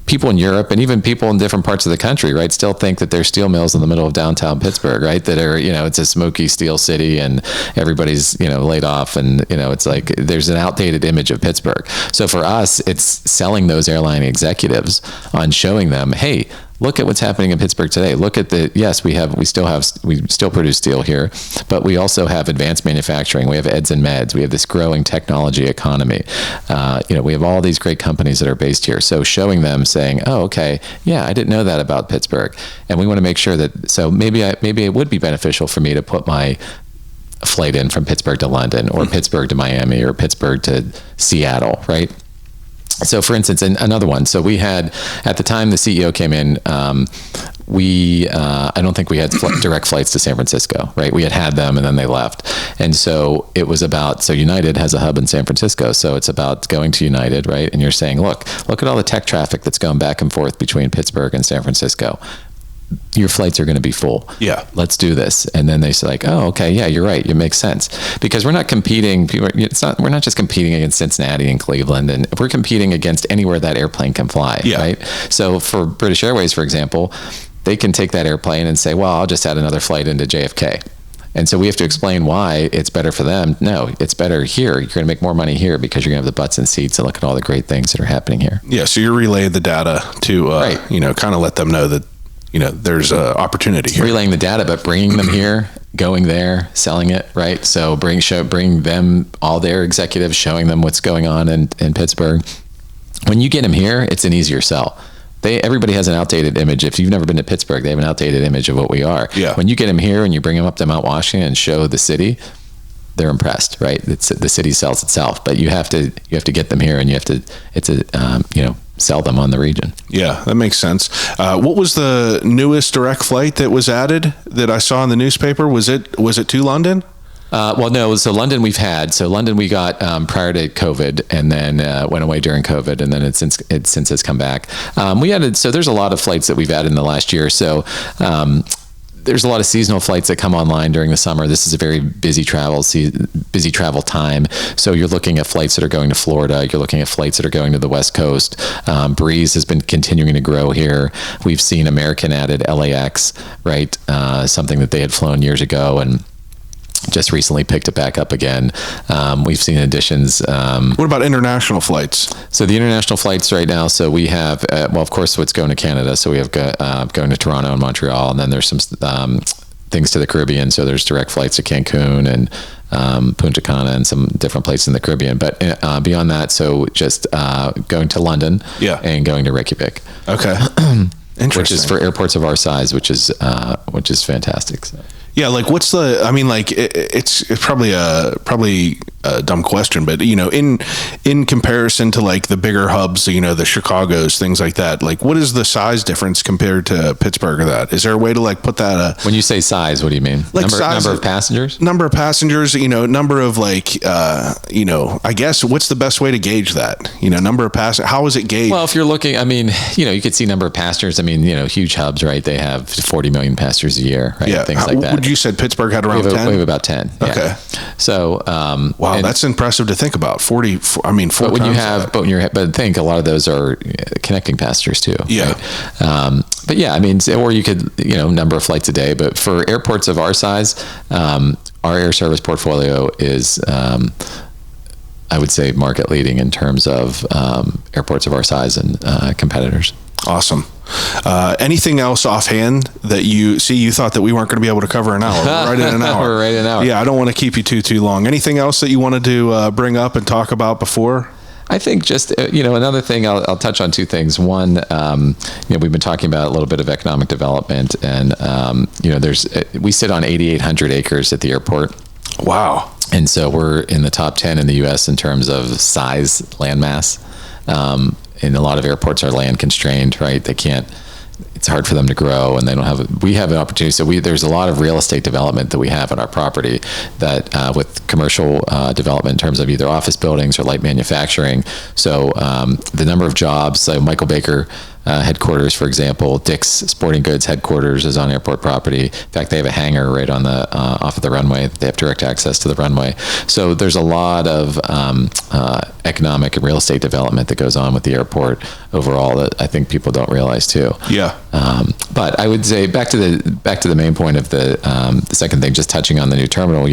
People in Europe and even people in different parts of the country, right, still think that there's steel mills in the middle of downtown Pittsburgh, right? That are, it's a smoky steel city and everybody's, laid off. And, it's like there's an outdated image of Pittsburgh. So for us, it's selling those airline executives on showing them, hey, look at what's happening in Pittsburgh today. Look at we still produce steel here, but we also have advanced manufacturing. We have eds and meds. We have this growing technology economy. We have all these great companies that are based here. So showing them, saying, oh, okay, yeah, I didn't know that about Pittsburgh. And we want to make sure that, so maybe it would be beneficial for me to put my flight in from Pittsburgh to London or Pittsburgh to Miami or Pittsburgh to Seattle, right? So for instance, another one. So we had, at the time the CEO came in, I don't think we had direct flights to San Francisco, right? We had them and then they left. And so it was so United has a hub in San Francisco. So it's about going to United, right? And you're saying, look at all the tech traffic that's going back and forth between Pittsburgh and San Francisco. Your flights are going to be full. Yeah. Let's do this. And then they say like, oh, okay, yeah, you're right. It makes sense because we're not competing. We're not just competing against Cincinnati and Cleveland, and we're competing against anywhere that airplane can fly. Yeah. Right. So for British Airways, for example, they can take that airplane and say, well, I'll just add another flight into JFK. And so we have to explain why it's better for them. No, it's better here. You're going to make more money here because you're going to have the butts and seats and look at all the great things that are happening here. Yeah. So you're relaying the data to, kind of let them know that, there's an opportunity here. Relaying the data, but bringing them here, going there, selling it, right? So bring them, all their executives, showing them what's going on in Pittsburgh. When you get them here, it's an easier sell. Everybody has an outdated image. If you've never been to Pittsburgh, they have an outdated image of what we are. Yeah. When you get them here and you bring them up to Mount Washington and show the city, they're impressed, right? The city sells itself, but you have to get them here and you have to, sell them on the region. Yeah, that makes sense. What was the newest direct flight that was added that I saw in the newspaper? Was it to London? Well, no. So London we've had. So London we got prior to COVID, and then went away during COVID, and then it since has come back. We added. So there's a lot of flights that we've added in the last year. So there's a lot of seasonal flights that come online during the summer. This is a very busy travel time. So you're looking at flights that are going to Florida. You're looking at flights that are going to the West Coast. Breeze has been continuing to grow here. We've seen American added LAX, right? Something that they had flown years ago and just recently picked it back up again. We've seen additions. What about international flights? So the international flights right now, so we have, of course, what's going to Canada. So we have going to Toronto and Montreal, and then there's some things to the Caribbean. So there's direct flights to Cancun and Punta Cana and some different places in the Caribbean. But beyond that, so just going to London and going to Reykjavik. Okay. Interesting. Which is for airports of our size, which is fantastic. So. Yeah, like what's the? I mean, like it's probably a dumb question, but in comparison to like the bigger hubs, the Chicago's, things like that. Like, what is the size difference compared to Pittsburgh or that? Is there a way to like put that? When you say size, what do you mean? Like number of passengers? Number of passengers. Number of like I guess what's the best way to gauge that? Number of passengers. How is it gauged? Well, if you're looking, I mean, you could see number of passengers. I mean, huge hubs, right? They have 40 million passengers a year, right? Yeah. Things like that. You said Pittsburgh had around 10? We have about 10. Yeah. Okay. So, wow, that's impressive to think about. 40, I mean, four but when times you have, that. But think a lot of those are connecting passengers too. Yeah. Right? But yeah, I mean, or you could, number of flights a day, but for airports of our size, our air service portfolio is, I would say, market leading in terms of airports of our size and competitors. Awesome. Anything else offhand that you thought that we weren't going to be able to cover an hour? We're right in an hour. We're right in an hour. Yeah, I don't want to keep you too long. Anything else that you wanted to bring up and talk about before? I think just, another thing, I'll touch on two things. One, we've been talking about a little bit of economic development, and, we sit on 8,800 acres at the airport. Wow. And so we're in the top 10 in the U.S. in terms of size, land mass. And a lot of airports are land constrained, right? They can't, it's hard for them to grow, and they don't have, we have an opportunity. So there's a lot of real estate development that we have on our property that with commercial development in terms of either office buildings or light manufacturing. So the number of jobs, so Michael Baker headquarters, for example, Dick's Sporting Goods headquarters is on airport property. In fact, they have a hangar right on the off of the runway. They have direct access to the runway. So there's a lot of economic and real estate development that goes on with the airport overall that I think people don't realize too. Yeah. But I would say back to the main point of the second thing, just touching on the new terminal.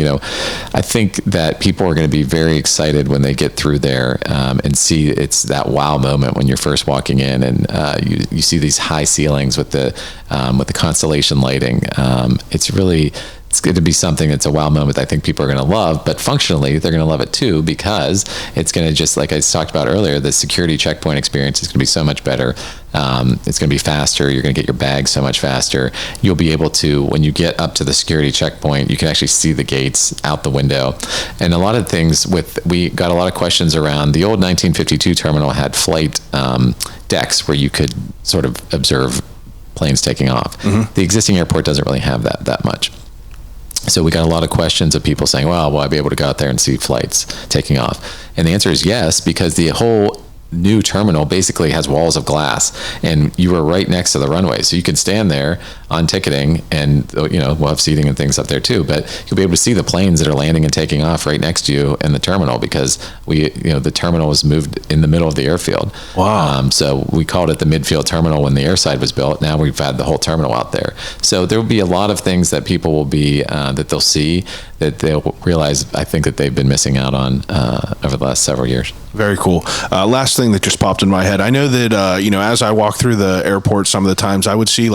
I think that people are going to be very excited when they get through there and see it's that wow moment when you're first walking in, and you see these high ceilings with the constellation lighting. It's going to be something that's a wow moment I think people are going to love, but functionally they're going to love it too, because it's going to, just like I talked about earlier, the security checkpoint experience is going to be so much better. It's going to be faster. You're going to get your bags so much faster. You'll be able to, when you get up to the security checkpoint, you can actually see the gates out the window. And a lot of things we got a lot of questions around the old 1952 terminal had flight decks where you could sort of observe planes taking off. Mm-hmm. The existing airport doesn't really have that much. So we got a lot of questions of people saying, well, will I be able to go out there and see flights taking off? And the answer is yes, because the whole new terminal basically has walls of glass, and you are right next to the runway. So you can stand there on ticketing, and we'll have seating and things up there too, but you'll be able to see the planes that are landing and taking off right next to you in the terminal, because the terminal was moved in the middle of the airfield. Wow. So we called it the midfield terminal when the airside was built. Now we've had the whole terminal out there. So there will be a lot of things that people will be, that they'll see, that they'll realize, I think, that they've been missing out on over the last several years. Very cool. Last thing that just popped in my head. I know that, as I walk through the airport, some of the times I would see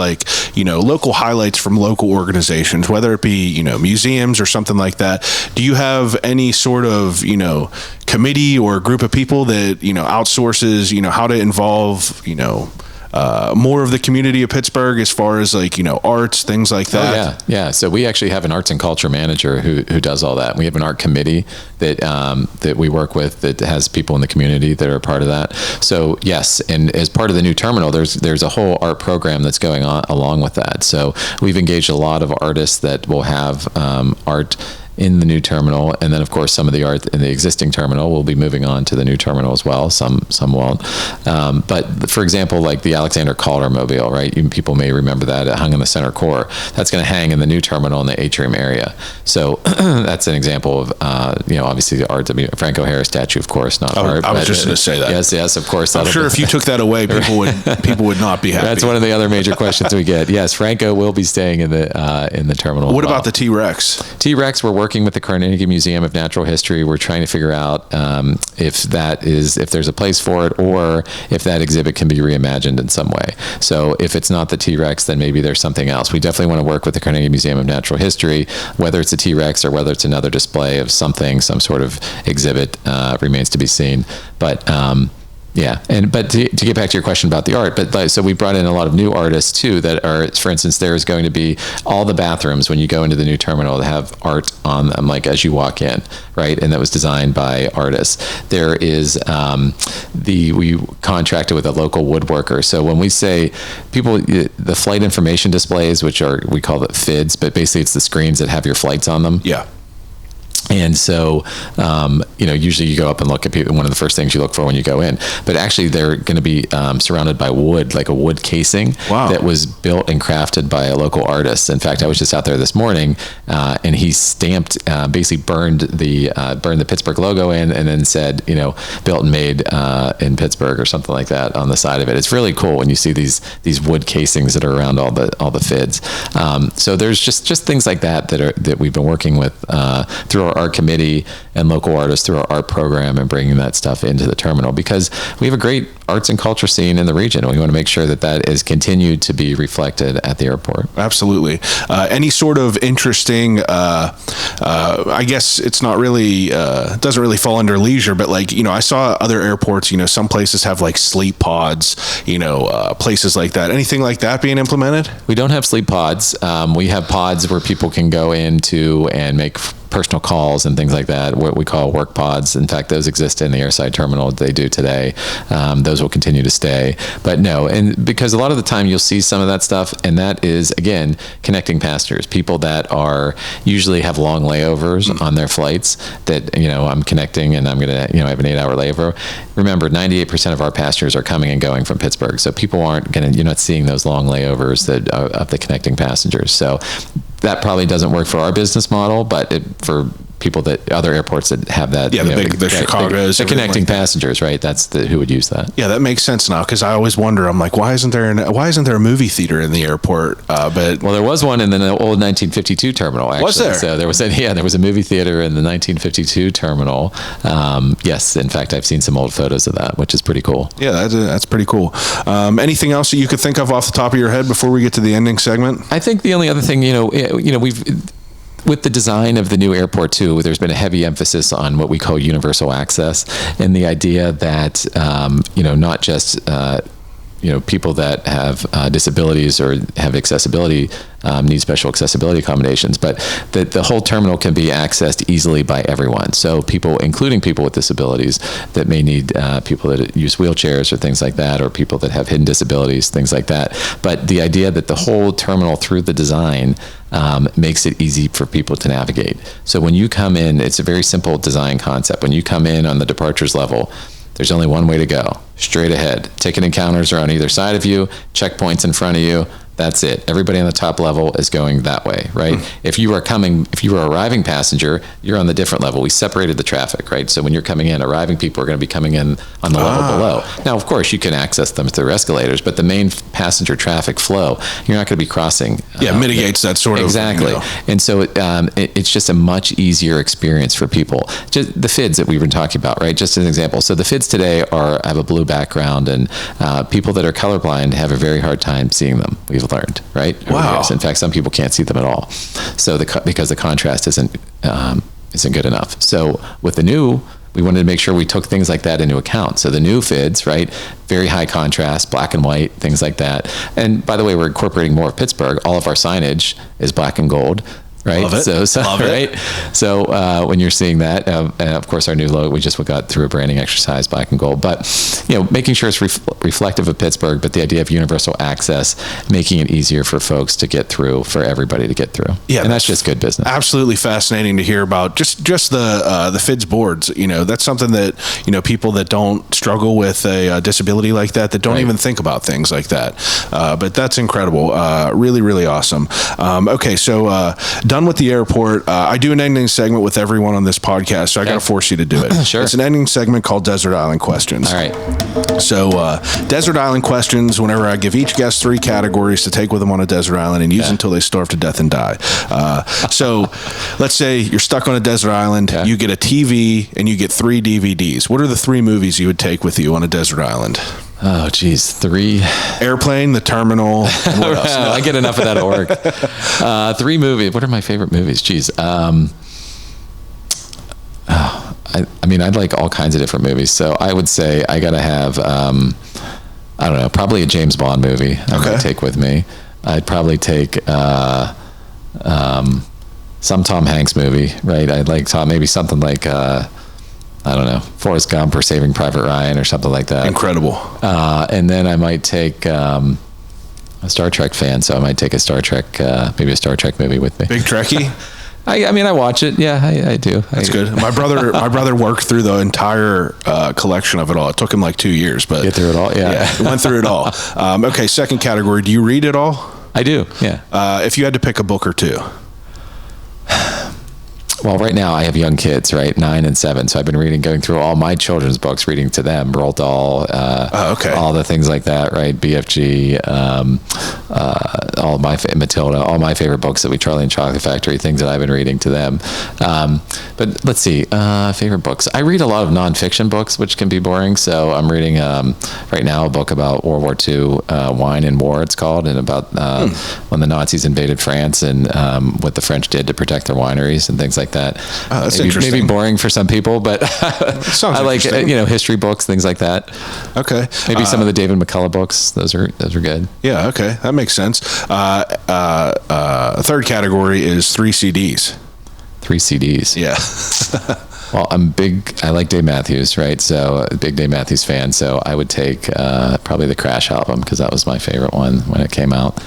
local highlights from local organizations, whether it be, museums or something like that. Do you have any sort of, committee or group of people that, outsources, how to involve, more of the community of Pittsburgh as far as arts, things like that? Oh, yeah. So we actually have an arts and culture manager who does all that. We have an art committee that we work with that has people in the community that are a part of that. So yes, and as part of the new terminal, there's a whole art program that's going on along with that. So we've engaged a lot of artists that will have art in the new terminal, and then of course some of the art in the existing terminal will be moving on to the new terminal as well. Some won't. But for example, like the Alexander Calder mobile, right? People may remember that. It hung in the center core. That's going to hang in the new terminal in the atrium area. So that's an example of obviously the art. I mean, Frank O'Hara statue, of course, not art. I was just going to say that. Yes, of course. I'm sure if you took that away, people would not be happy. That's one of the other major questions we get. Yes, Franco will be staying in the terminal. What about the T-Rex? T-Rex, we're working with the Carnegie Museum of Natural History. We're trying to figure out if there's a place for it, or if that exhibit can be reimagined in some way. So if it's not the T-Rex, then maybe there's something else. We definitely want to work with the Carnegie Museum of Natural History, whether it's a T-Rex or whether it's another display of something, some sort of exhibit, remains to be seen. But yeah, but to get back to your question about the art, so we brought in a lot of new artists too that are, for instance, there's going to be all the bathrooms when you go into the new terminal that have art on them, like as you walk in, right? And that was designed by artists. There is we contracted with a local woodworker. So when we say the flight information displays, which we call it FIDs, but basically it's the screens that have your flights on them. Yeah. And so, usually you go up and look at people. One of the first things you look for when you go in, but actually they're going to be surrounded by wood, like a wood casing. Wow. That was built and crafted by a local artist. In fact, I was just out there this morning, and he stamped, basically burned the Pittsburgh logo in, and then said, built and made in Pittsburgh or something like that on the side of it. It's really cool when you see these wood casings that are around all the FIDs. So there's just things like that we've been working with through our art committee and local artists through our art program, and bringing that stuff into the terminal, because we have a great arts and culture scene in the region. We want to make sure that is continued to be reflected at the airport. Absolutely. Any sort of interesting, I guess it's not really, doesn't really fall under leisure, but I saw other airports, some places have sleep pods, places like that. Anything like that being implemented? We don't have sleep pods. We have pods where people can go into and make personal calls and things like that, what we call work pods. In fact, those exist in the airside terminal. They do today. Those will continue to stay. But no, and because a lot of the time you'll see some of that stuff, and that is, again, connecting passengers, people that are usually have long layovers on their flights that, I'm connecting and I'm going to, I have an 8-hour layover. Remember, 98% of our passengers are coming and going from Pittsburgh. So people aren't going to, you're not seeing those long layovers of the connecting passengers. So that probably doesn't work for our business model, but for people that other airports that have that, the Chicago's, the connecting passengers, right? That's who would use that. Yeah, that makes sense now, because I always wonder. I'm like, why isn't there a movie theater in the airport? But there was one in the old 1952 terminal. Actually. Was there? So there was a movie theater in the 1952 terminal. Yes, in fact, I've seen some old photos of that, which is pretty cool. Yeah, that's pretty cool. Anything else that you could think of off the top of your head before we get to the ending segment? I think the only other thing, with the design of the new airport too, there's been a heavy emphasis on what we call universal access, and the idea that not just people that have disabilities or have accessibility need special accessibility accommodations, but that the whole terminal can be accessed easily by everyone. So people, including people with disabilities that may need people that use wheelchairs or things like that, or people that have hidden disabilities, things like that. But the idea that the whole terminal through the design makes it easy for people to navigate. So when you come in, it's a very simple design concept. When you come in on the departures level, there's only one way to go, straight ahead. Ticket counters are on either side of you, checkpoints in front of you. That's it. Everybody on the top level is going that way, right? If you are a arriving passenger, you're on the different level. We separated the traffic, right? So when you're coming in, arriving people are going to be coming in on the level below. Now, of course, you can access them through escalators, but the main passenger traffic flow, you're not going to be crossing. Mitigates that sort of. Exactly. And so it's just a much easier experience for people. Just the FIDs that we've been talking about, right? Just as an example. So the FIDs today have a blue background, and people that are colorblind have a very hard time seeing them. We've learned, right? Wow. In fact, some people can't see them at all. So because the contrast isn't good enough. So with the new, we wanted to make sure we took things like that into account. So the new FIDs, right? Very high contrast, black and white, things like that. And by the way, we're incorporating more of Pittsburgh. All of our signage is black and gold. Right. Love it. Love right. It. So when you're seeing that, and of course our new logo, we just got through a branding exercise, black and gold. But making sure it's reflective of Pittsburgh, but the idea of universal access, making it easier for folks to get through, for everybody to get through. Yeah, and that's just good business. Absolutely fascinating to hear about. Just the FIDS boards. That's something that people that don't struggle with a disability like that don't even think about things like that. But that's incredible. Really, really awesome. Okay, so. Done with the airport. I do an ending segment with everyone on this podcast, so I got to force you to do it. Sure. It's an ending segment called Desert Island Questions. All right. So, Desert Island Questions, whenever I give each guest 3 categories to take with them on a desert island and use until they starve to death and die. So, let's say you're stuck on a desert island, you get a TV, and you get 3 DVDs. What are the 3 movies you would take with you on a desert island? Oh, geez. 3. Airplane, The Terminal. And what else? I get enough of that at work. 3 movies. What are my favorite movies? Geez. I like all kinds of different movies. So I would say I got to have, I don't know, probably a James Bond movie I'm going to take with me. I'd probably take some Tom Hanks movie, right? I'd like maybe something like... I don't know, Forrest Gump or Saving Private Ryan or something like that. Incredible. And then I might take a Star Trek fan, so I might take a Star Trek, maybe a Star Trek movie with me. Big Trekkie? I watch it. Yeah, I do. That's good. My brother worked through the entire collection of it all. It took him like 2 years, but get through it all. Yeah, went through it all. Okay, second category. Do you read it all? I do. Yeah. If you had to pick a book or 2. Well, right now I have young kids, right? 9 and 7. So I've been going through all my children's books, reading to them, Roald Dahl, all the things like that, right? BFG, Matilda, all my favorite books that Charlie and Chocolate Factory, things that I've been reading to them. But let's see, favorite books. I read a lot of nonfiction books, which can be boring. So I'm reading right now a book about World War II, Wine and War, it's called, and about when the Nazis invaded France and what the French did to protect their wineries and things like that. That's interesting. Maybe boring for some people, but I like history books, things like that. Okay. Maybe some of the David McCullough books. Those are good. Yeah. Okay, that makes sense. Third category is 3 CDs. 3 CDs. Yeah. Well, I like Dave Matthews, right? So a big Dave Matthews fan. So I would take probably the Crash album, because that was my favorite one when it came out.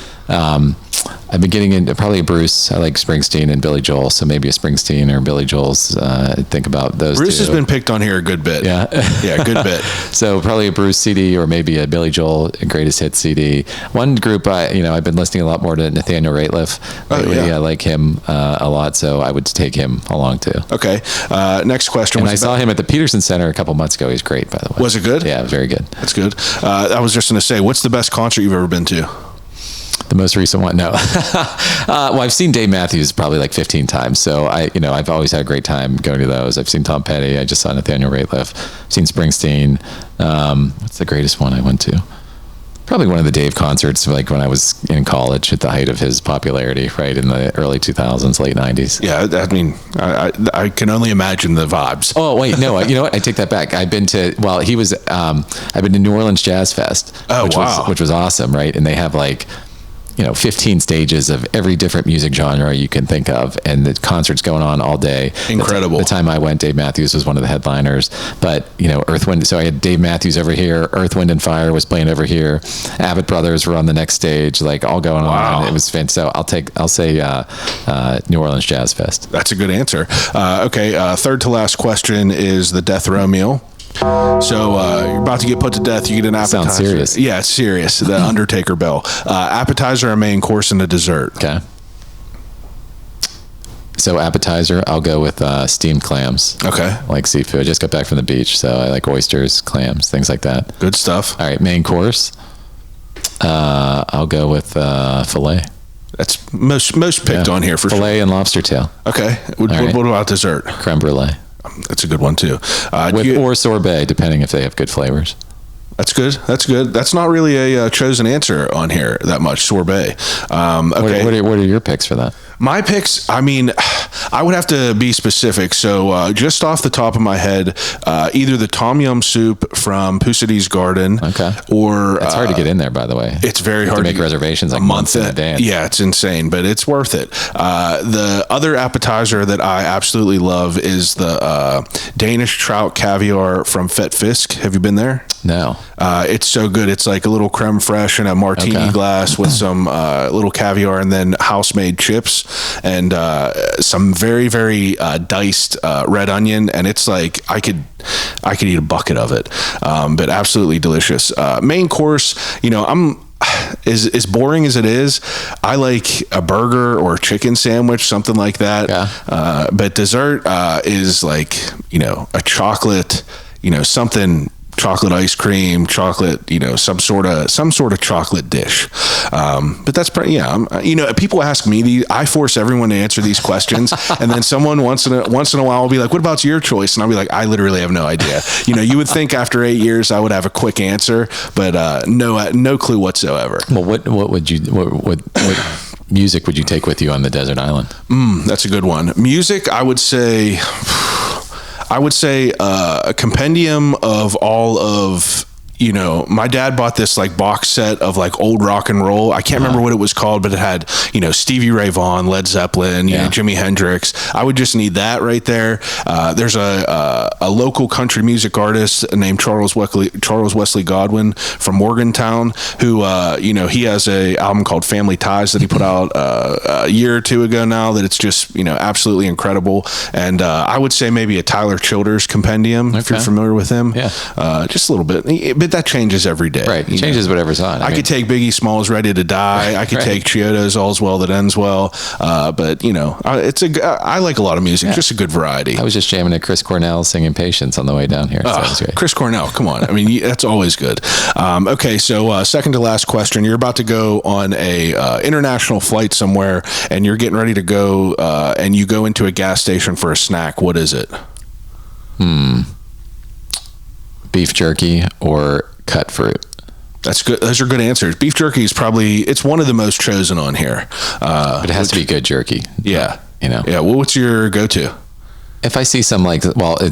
I've been getting into probably Bruce. I like Springsteen and Billy Joel. So maybe a Springsteen or Billy Joel's. Think about those Bruce two. has been picked on here a good bit. Yeah. Yeah, good bit. So probably a Bruce CD, or maybe a Billy Joel greatest hits CD. One group I've been listening a lot more to Nathaniel Rateliff lately. Oh, yeah. I like him a lot, so I would take him along too. Okay. Next question. And I saw him at the Peterson Center a couple months ago. He's great, by the way. Was it good? Yeah, very good. That's good. I was just going to say, what's the best concert you've ever been to? The most recent one, no. Well, I've seen Dave Matthews probably like 15 times, so I've always had a great time going to those. I've seen Tom Petty. I just saw Nathaniel Rateliff. I've seen Springsteen. What's the greatest one I went to? Probably one of the Dave concerts, like when I was in college at the height of his popularity, right in the early 2000s, late 90s. Yeah, I mean, I can only imagine the vibes. Oh wait, no, you know what? I take that back. I've been to I've been to New Orleans Jazz Fest. Oh, which was awesome, right? And they have 15 stages of every different music genre you can think of, and the concerts going on all day. Incredible. The time I went, Dave Matthews was one of the headliners, but Earth, Wind, so I had Dave Matthews over here, Earth, Wind and Fire was playing over here, Abbott Brothers were on the next stage, like all going on. It was fantastic. So I'll say New Orleans Jazz Fest. That's a good answer. Okay, third to last question is the death row meal. So you're about to get put to death. You get an appetizer. Sounds serious. Yeah, it's serious. The Undertaker bell. Appetizer, a main course, and a dessert. Okay. So appetizer, I'll go with steamed clams. Okay. I like seafood. I just got back from the beach, so I like oysters, clams, things like that. Good stuff. All right, main course. I'll go with filet. That's most picked on here for sure. Filet and lobster tail. Okay. What about dessert? Creme brulee. That's a good one too. Or sorbet, depending if they have good flavors. That's good. That's good. That's not really a chosen answer on here that much. Sorbet. Okay. What are your picks for that? My picks, I mean, I would have to be specific. So just off the top of my head, either the tom yum soup from Poussey's Garden, or it's hard to get in there, by the way. It's very hard to make reservations like months in advance. Yeah, it's insane, but it's worth it. The other appetizer that I absolutely love is the Danish trout caviar from Fet Fisk. Have you been there? No. It's so good. It's like a little creme fraiche in a martini glass with some little caviar, and then house-made chips, and some very, very diced red onion, and it's like I could eat a bucket of it, but absolutely delicious. Main course, I'm as boring as it is, I like a burger or a chicken sandwich, something like that. Yeah. But dessert is like a chocolate, something. Chocolate ice cream, chocolate, some sort of chocolate dish. But that's pretty, people ask me I force everyone to answer these questions, and then someone once in a while will be like, "What about your choice?" And I'll be like, "I literally have no idea." You would think after 8 years I would have a quick answer, but no clue whatsoever. Well, what music would you take with you on the desert island? That's a good one. Music, I would say a compendium of all of, my dad bought this like box set of like old rock and roll. I can't remember what it was called, but it had, Stevie Ray Vaughan, Led Zeppelin, Jimi Hendrix. I would just need that right there. There's a local country music artist named Charles Wesley Godwin from Morgantown, who, he has a album called Family Ties that he put out a year or two ago now, that it's just, absolutely incredible. And I would say maybe a Tyler Childers compendium, if you're familiar with him. Yeah. Just a little bit. But that changes every day. Right. It changes whatever's on. I could take Biggie Smalls' Ready to Die. I could take Chiodo's All's Well That Ends Well. But, I like a lot of music, just a good variety. I was just jamming at Chris Cornell singing Patience on the way down here. So that was great. Chris Cornell, come on. I mean, that's always good. Okay, so second to last question. You're about to go on a international flight somewhere, and you're getting ready to go, and you go into a gas station for a snack. What is it? Beef jerky or cut fruit. That's good. Those are good answers. Beef jerky is it's one of the most chosen on here. But it has to be good jerky. Yeah. Yeah. Well, what's your go-to? If I see some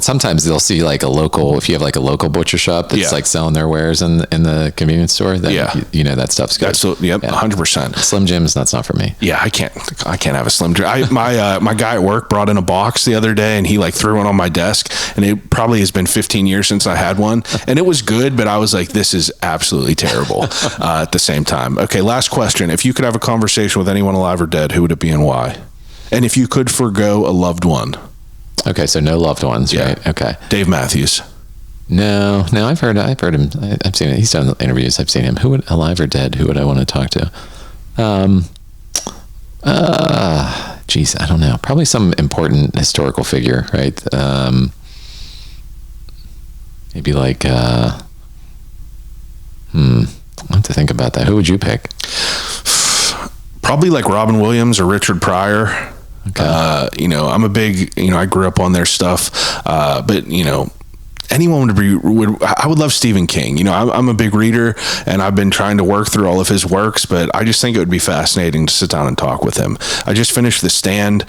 sometimes they'll see like a local, if you have like a local butcher shop that's like selling their wares in the convenience store, then you know that stuff's good. Yep, 100%. Slim Jims, that's not for me. Yeah, I can't have a Slim Jim. My guy at work brought in a box the other day, and he like threw one on my desk, and it probably has been 15 years since I had one, and it was good, but I was like, this is absolutely terrible at the same time. Okay, last question. If you could have a conversation with anyone alive or dead, who would it be and why? And if you could forgo a loved one. Okay, so no loved ones, right? Okay. Dave Matthews. No, I've heard him. I've seen it. He's done interviews. I've seen him. Alive or dead? Who would I want to talk to? Geez, I don't know. Probably some important historical figure, right? Maybe like, I'll have to think about that. Who would you pick? Probably like Robin Williams or Richard Pryor. Okay. I'm a big, I grew up on their stuff, but anyone I would love Stephen King. I'm a big reader, and I've been trying to work through all of his works, but I just think it would be fascinating to sit down and talk with him. I just finished The Stand,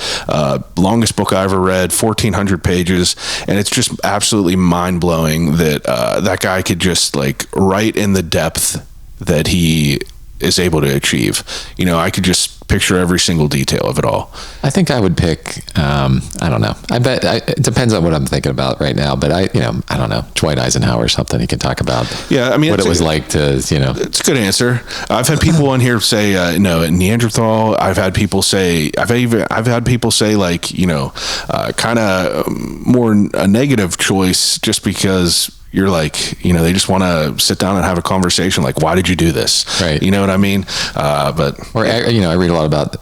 longest book I ever read, 1,400 pages, and it's just absolutely mind-blowing that that guy could just like write in the depth that he is able to achieve. I could just picture every single detail of it all. I think I would pick, I don't know. I bet it depends on what I'm thinking about right now, but I don't know, Dwight Eisenhower or something. He can talk about what it was like to, It's a good answer. I've had people on here say, Neanderthal. I've had people say, I've had people say like, kind of more a negative choice just because you're like, they just want to sit down and have a conversation. Like, why did you do this? Right. You know what I mean? I read a lot about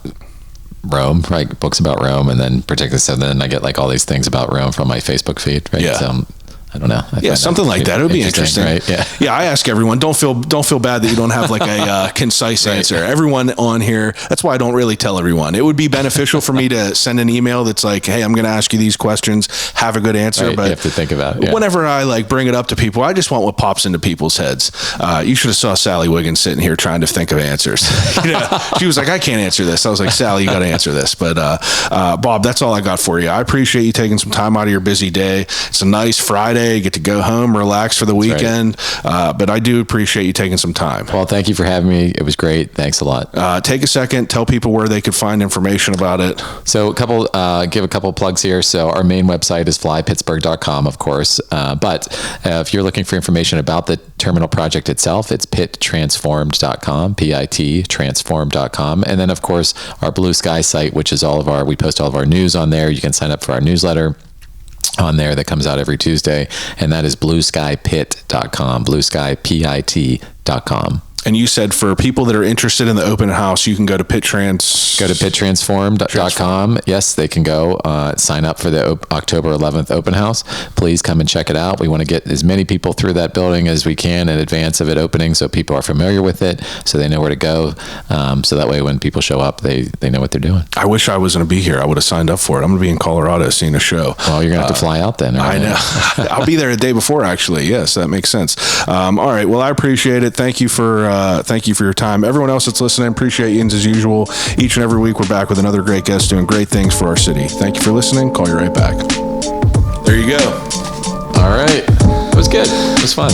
Rome, right? Books about Rome. And then particularly, so then I get like all these things about Rome from my Facebook feed, right? Yeah. So, I don't know. Something like that. It would be interesting. Right? Yeah. Yeah. I ask everyone, don't feel bad that you don't have like a concise answer. Everyone on here, that's why I don't really tell everyone. It would be beneficial for me to send an email that's like, hey, I'm going to ask you these questions. Have a good answer. Right. But you have to think about it. Yeah. Whenever I like bring it up to people, I just want what pops into people's heads. You should have saw Sally Wiggins sitting here trying to think of answers. She was like, I can't answer this. I was like, Sally, you got to answer this. But Bob, that's all I got for you. I appreciate you taking some time out of your busy day. It's a nice Friday. You get to go home, relax for the weekend. Right. But I do appreciate you taking some time. Well, thank you for having me. It was great. Thanks a lot. Take a second, tell people where they could find information about it. So give a couple plugs here. So our main website is flypittsburgh.com, of course. But if you're looking for information about the terminal project itself, it's pittransformed.com, PIT transformed.com. And then of course our Blue Sky site, which is we post all of our news on there. You can sign up for our newsletter on there that comes out every Tuesday, and that is blueskypit.com, blueskypit.com. And you said for people that are interested in the open house, you can go to pittransformed.com. Yes, they can go sign up for the October 11th open house. Please come and check it out. We want to get as many people through that building as we can in advance of it opening, so people are familiar with it, so they know where to go. So that way when people show up, they know what they're doing. I wish I was going to be here. I would have signed up for it. I'm going to be in Colorado seeing a show. Well, you're going to have to fly out then. Right? I know. I'll be there a day before, actually. Yes, that makes sense. All right. Well, I appreciate it. Thank you for your time. Everyone else that's listening, appreciate you as usual. Each and every week, we're back with another great guest doing great things for our city. Thank you for listening. Call you right back. There you go. All right. It was good. It was fun.